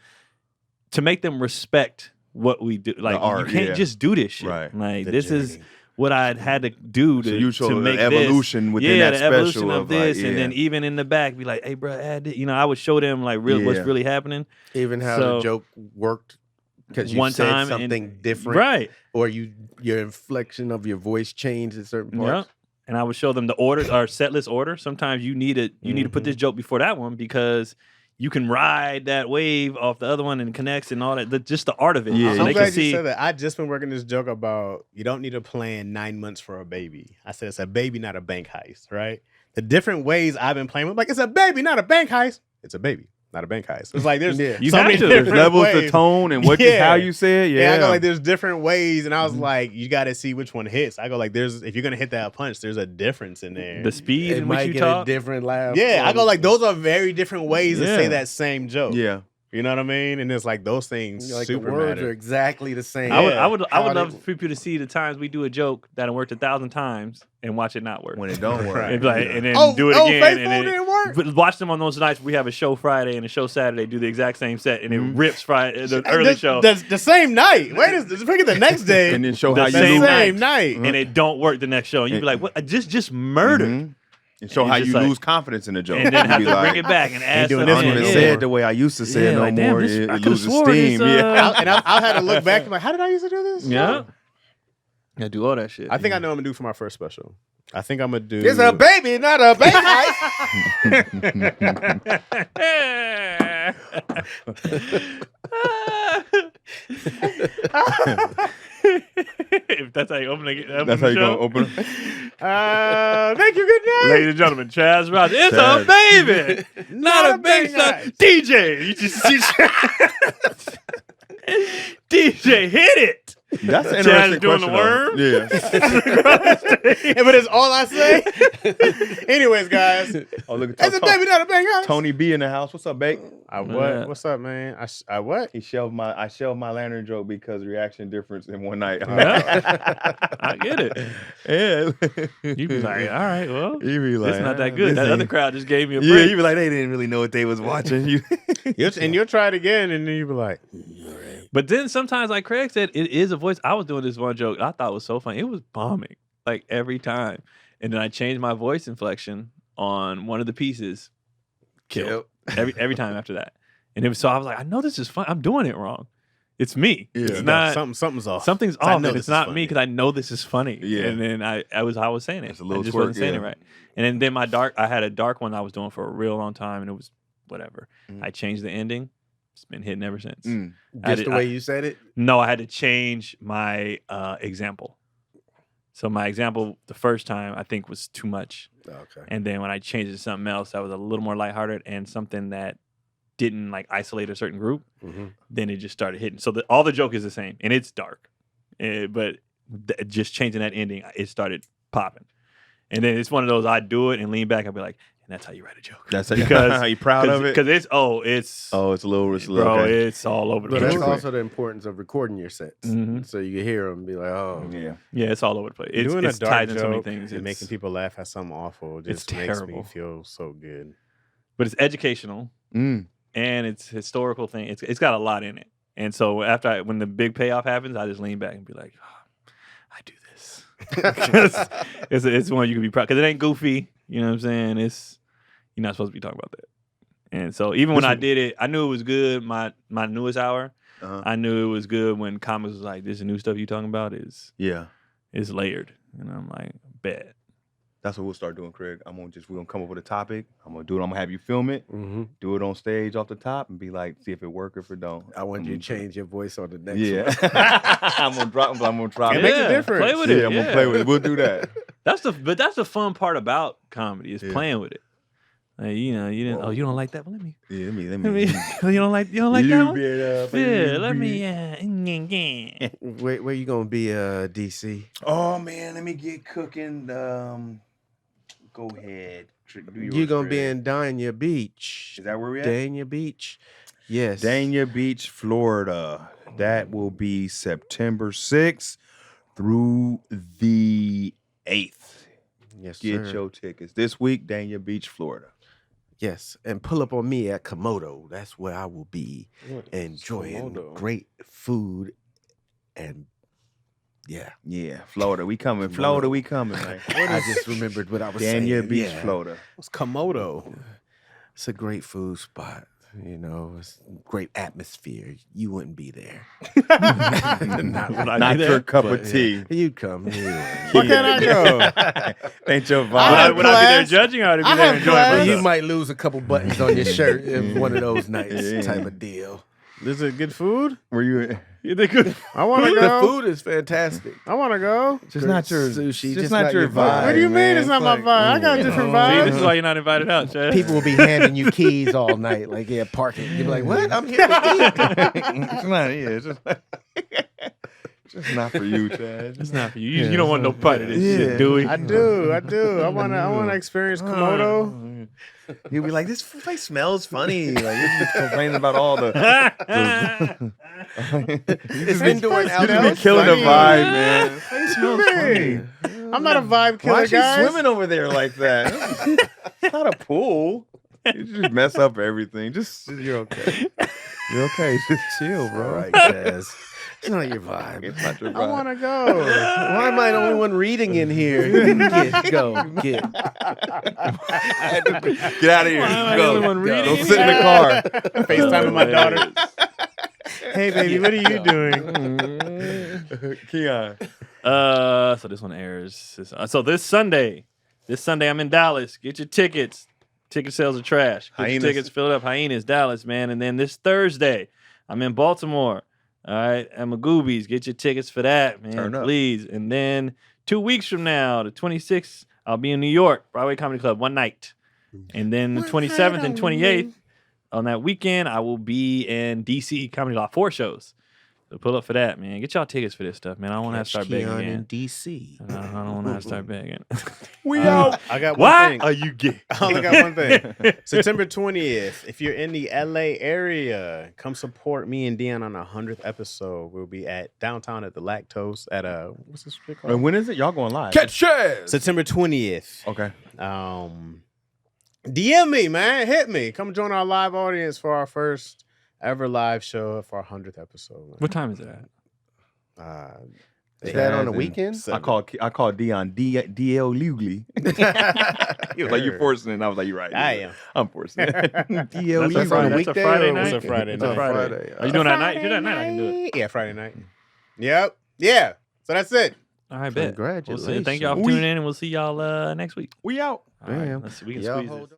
to make them respect what we do. Like art, you can't yeah. just do this shit. Right. Like The this is journey. what I'd had to do to, So you show to the make evolution this. within yeah, that the special evolution of this, like, and then even in the back, be like, "Hey, bro, add this." I would show them like what's Yeah. really happening. Even how So- the joke worked because you One said time something different, Right. or your inflection of your voice changed in certain Yeah. parts. And I would show them the order or set list order. Sometimes you need to put this joke before that one because you can ride that wave off the other one and connects and all that. Just the art of it. Yeah. So I'm they glad can see. you said that. I just been working this joke about you don't need to plan 9 months for a baby. I said it's a baby, not a bank heist, right? The different ways I've been playing with, like it's a baby, not a bank heist. It's a baby, not a bank heist. It's like there's Yeah. You so have many to. There's different levels ways. to tone and Yeah. how you say it. Yeah, I Yeah, go like there's different ways, and I was like, you got to see which one hits. I go like, if you're gonna hit that punch, there's a difference in there. The speed It in which might you get talk. a different laugh. Yeah, I go like those are very different ways to say Yeah. that same joke. yeah. You know what I mean? And it's like those things like the super words matter. are exactly the same. I would How love they- for people to see the times we do a joke that worked 1,000 times and watch it not work. When it don't work, Right. And, like, and then Oh, do it oh, again. Faithful and didn't work? But watch them on those nights. We have a show Friday and a show Saturday. Do the exact same set, and it rips Friday the early show, The same night. Wait, forget the next day. and then show The how the you same lose. same night. and it don't work the next show. And you be like, "What? Just murdered." Mhm. And show And how it's you just like- lose confidence in the joke. And then You have be to like, bring it back and add doing I this don't something even one in. say it the way I used to say Yeah, it no like, damn, more. this- I It could've loses swore this, steam. Yeah. I had to look back. I'm like, how did I used to do this? Yeah, yeah, do all that shit. I think I know what I'm gonna do for my first special. I think I'm gonna do. It's a baby, not a bank heist. If that's how you open it, That's how you gonna open it. Thank you. Good night. Ladies and gentlemen, Chaz Ross. It's Chaz. a baby, not a big son. DJ, you just DJ, hit it. That's an Chaz interesting doing the question, though. worm? Yeah. But it's all I say. Anyways, guys. Oh, look at It's a baby, not a bang house. Tony B in the house. What's up, babe? I what? Yeah. What's up, man? I what? I shelved my lantern joke because reaction difference in one night. Yeah. I get it. Yeah. You be like, all right, well, You be like, it's not that good. this That other ain't- crowd just gave me a Yeah, break. you be like, they didn't really know what they was watching. You. And you'll try it again, and then you'll be like, But then sometimes, like Craig said, it is a voice. I was doing this one joke I thought was so funny. It was bombing, like every time. And then I changed my voice inflection on one of the pieces. Killed. Every time after that. And it was so I was like, I know this is fun. I'm doing it wrong. It's me. Yeah. It's not something's off. something's I off. know And this it's is not funny. me because I know this is funny. Yeah. And then I was saying it. It's a little I just twerk, wasn't saying it yeah. right. And then I had a dark one I was doing for a real long time, and it was whatever. I changed the ending. It's been hitting ever since. Just the way you said it. No, I had to change my example. So my example the first time I think was too much. Okay. And then when I changed it to something else that was a little more lighthearted and something that didn't like isolate a certain group, then it just started hitting. So all the joke is the same and it's dark. But just changing that ending, it started popping. And then it's one of those I do it and lean back. I'll be like, and that's how you write a joke. That's because how you proud of it. Because it's it's a little. bro, Okay. it's all over the But place. that's also the importance of recording your sets, so you can hear them and be like, "Oh, Yeah. Yeah, it's all over the place. It's, doing it's a dark tied in so many joke things. and It's- making people laugh at something awful it's just makes me terrible. feel so good. But it's educational and it's historical thing. It's got a lot in it. And so when the big payoff happens, I just lean back and be like, oh, I do this. 'Cause it's one you can be proud because it ain't goofy. You know what I'm saying? You're not supposed to be talking about that. And so even when I did it, I knew it was good. My newest hour, I knew it was good when comics was like, "This new stuff you talking about is layered," and I'm like, "Bet." That's what we'll start doing, Craig. we're gonna come up with a topic. I'm gonna have you film it, do it on stage off the top, and be like, see if it work or if it don't. I want you to change your voice on the next Yeah, one." I'm gonna drop It it. makes a difference. Play with it. I'm gonna play with it. We'll do that. That's the fun part about comedy is playing with it. Like, you didn't. Oh, you don't like that? Well, let me. Yeah, let me. me. You don't like that one? Yeah, let me. Where you gonna be, DC? Oh man, let me get cooking. Go ahead. You're gonna be in Dania Beach. Is that where we at? Dania Beach. Yes. Dania Beach, Florida. That will be September 6th through the 8th. Yes, Get sir. your tickets this week, Dania Beach, Florida. Yes, and pull up on me at Komodo. That's where I will be enjoying Komodo? great food and Yeah, Florida. We coming. Florida, we coming, man. I just remembered what I was saying. Dania Beach, Yeah. Florida. What's Komodo? It's a great food spot. It's great atmosphere. You wouldn't be there. Not your cup But, of tea. You'd come. You Why can't I go? Ain't your I vibe. have Would I be there class. judging or would I I be there have enjoying class. myself? You might lose a couple buttons on your shirt in one of those nights, Yeah. type of deal. Is it good food? Were you? You think good? I want to The go. food is fantastic. I want to go. Just not your sushi. Just not your vibe. What do you mean man. it's not my like, vibe? I got a different See, vibe. this is why you're not invited out, Chad. People will be handing you keys all night, like, yeah, park it. You'll be like, what? I'm here to eat. It's not. Yeah, it's just not for you, Chad. It's not for you. You don't want no part of this shit, do we? I do. I wanna experience Komodo. You'll be like, this place smells funny. Like you're just complaining about all the. It's indoor and You outdoor. just be killing the funny. vibe, man. What you mean? I'm not a vibe killer, Why is she guys. swimming over there like that? It's not a pool. You just mess up everything. You're okay. You're okay. Just chill, bro. All right, Chaz. It's not your vibe. It's not your I vibe. want to go. Why am I the only one reading in here? Go. Get out of here. Why am I the Go. only one reading? Go sit in the car. FaceTiming my daughter. Hey, baby, what are you doing? Keon. So this one airs. So this Sunday I'm in Dallas. Get your tickets. Ticket sales are trash. Get Hyenas. your tickets filled up. Hyenas, Dallas, man. And then this Thursday, I'm in Baltimore. All right, at Magoobies. Get your tickets for that, man. Turn up. Please. And then 2 weeks from now, the 26th, I'll be in New York, Broadway Comedy Club, one night. And then the 27th and 28th, on that weekend, I will be in DC Comedy Law, 4 shows. So pull up for that, man. Get y'all tickets for this stuff, man. I don't want to have to start begging Keon in again. DC. I don't want to have to start begging. We out. I got one Why thing. are you gay? I only got one thing. September 20th. If you're in the LA area, come support me and Dion on our 100th episode. We'll be at downtown at the Lactose at what's this shit called? And when is it? Y'all going live? Catch Chaz. September 20th. Okay. DM me, man. Hit me. Come join our live audience for our first ever live show for our 100th episode. Man. What time is that? Is that on the Chaz weekend? I called Dion DL Lugly. He was like, "You're forcing it." And I was like, "You're right." I am. I'm forcing it. DL That's Lugly. a Friday night. It's a Friday It's night. on Friday. Are you doing that night? If you're doing that night, I can do it. Yeah, Friday night. Yep. Yeah. So that's it. All right, bet. Congratulations. We'll see. Thank y'all for tuning in, and we'll see y'all next week. We out. All right, Damn. we can Y'all squeeze hold this.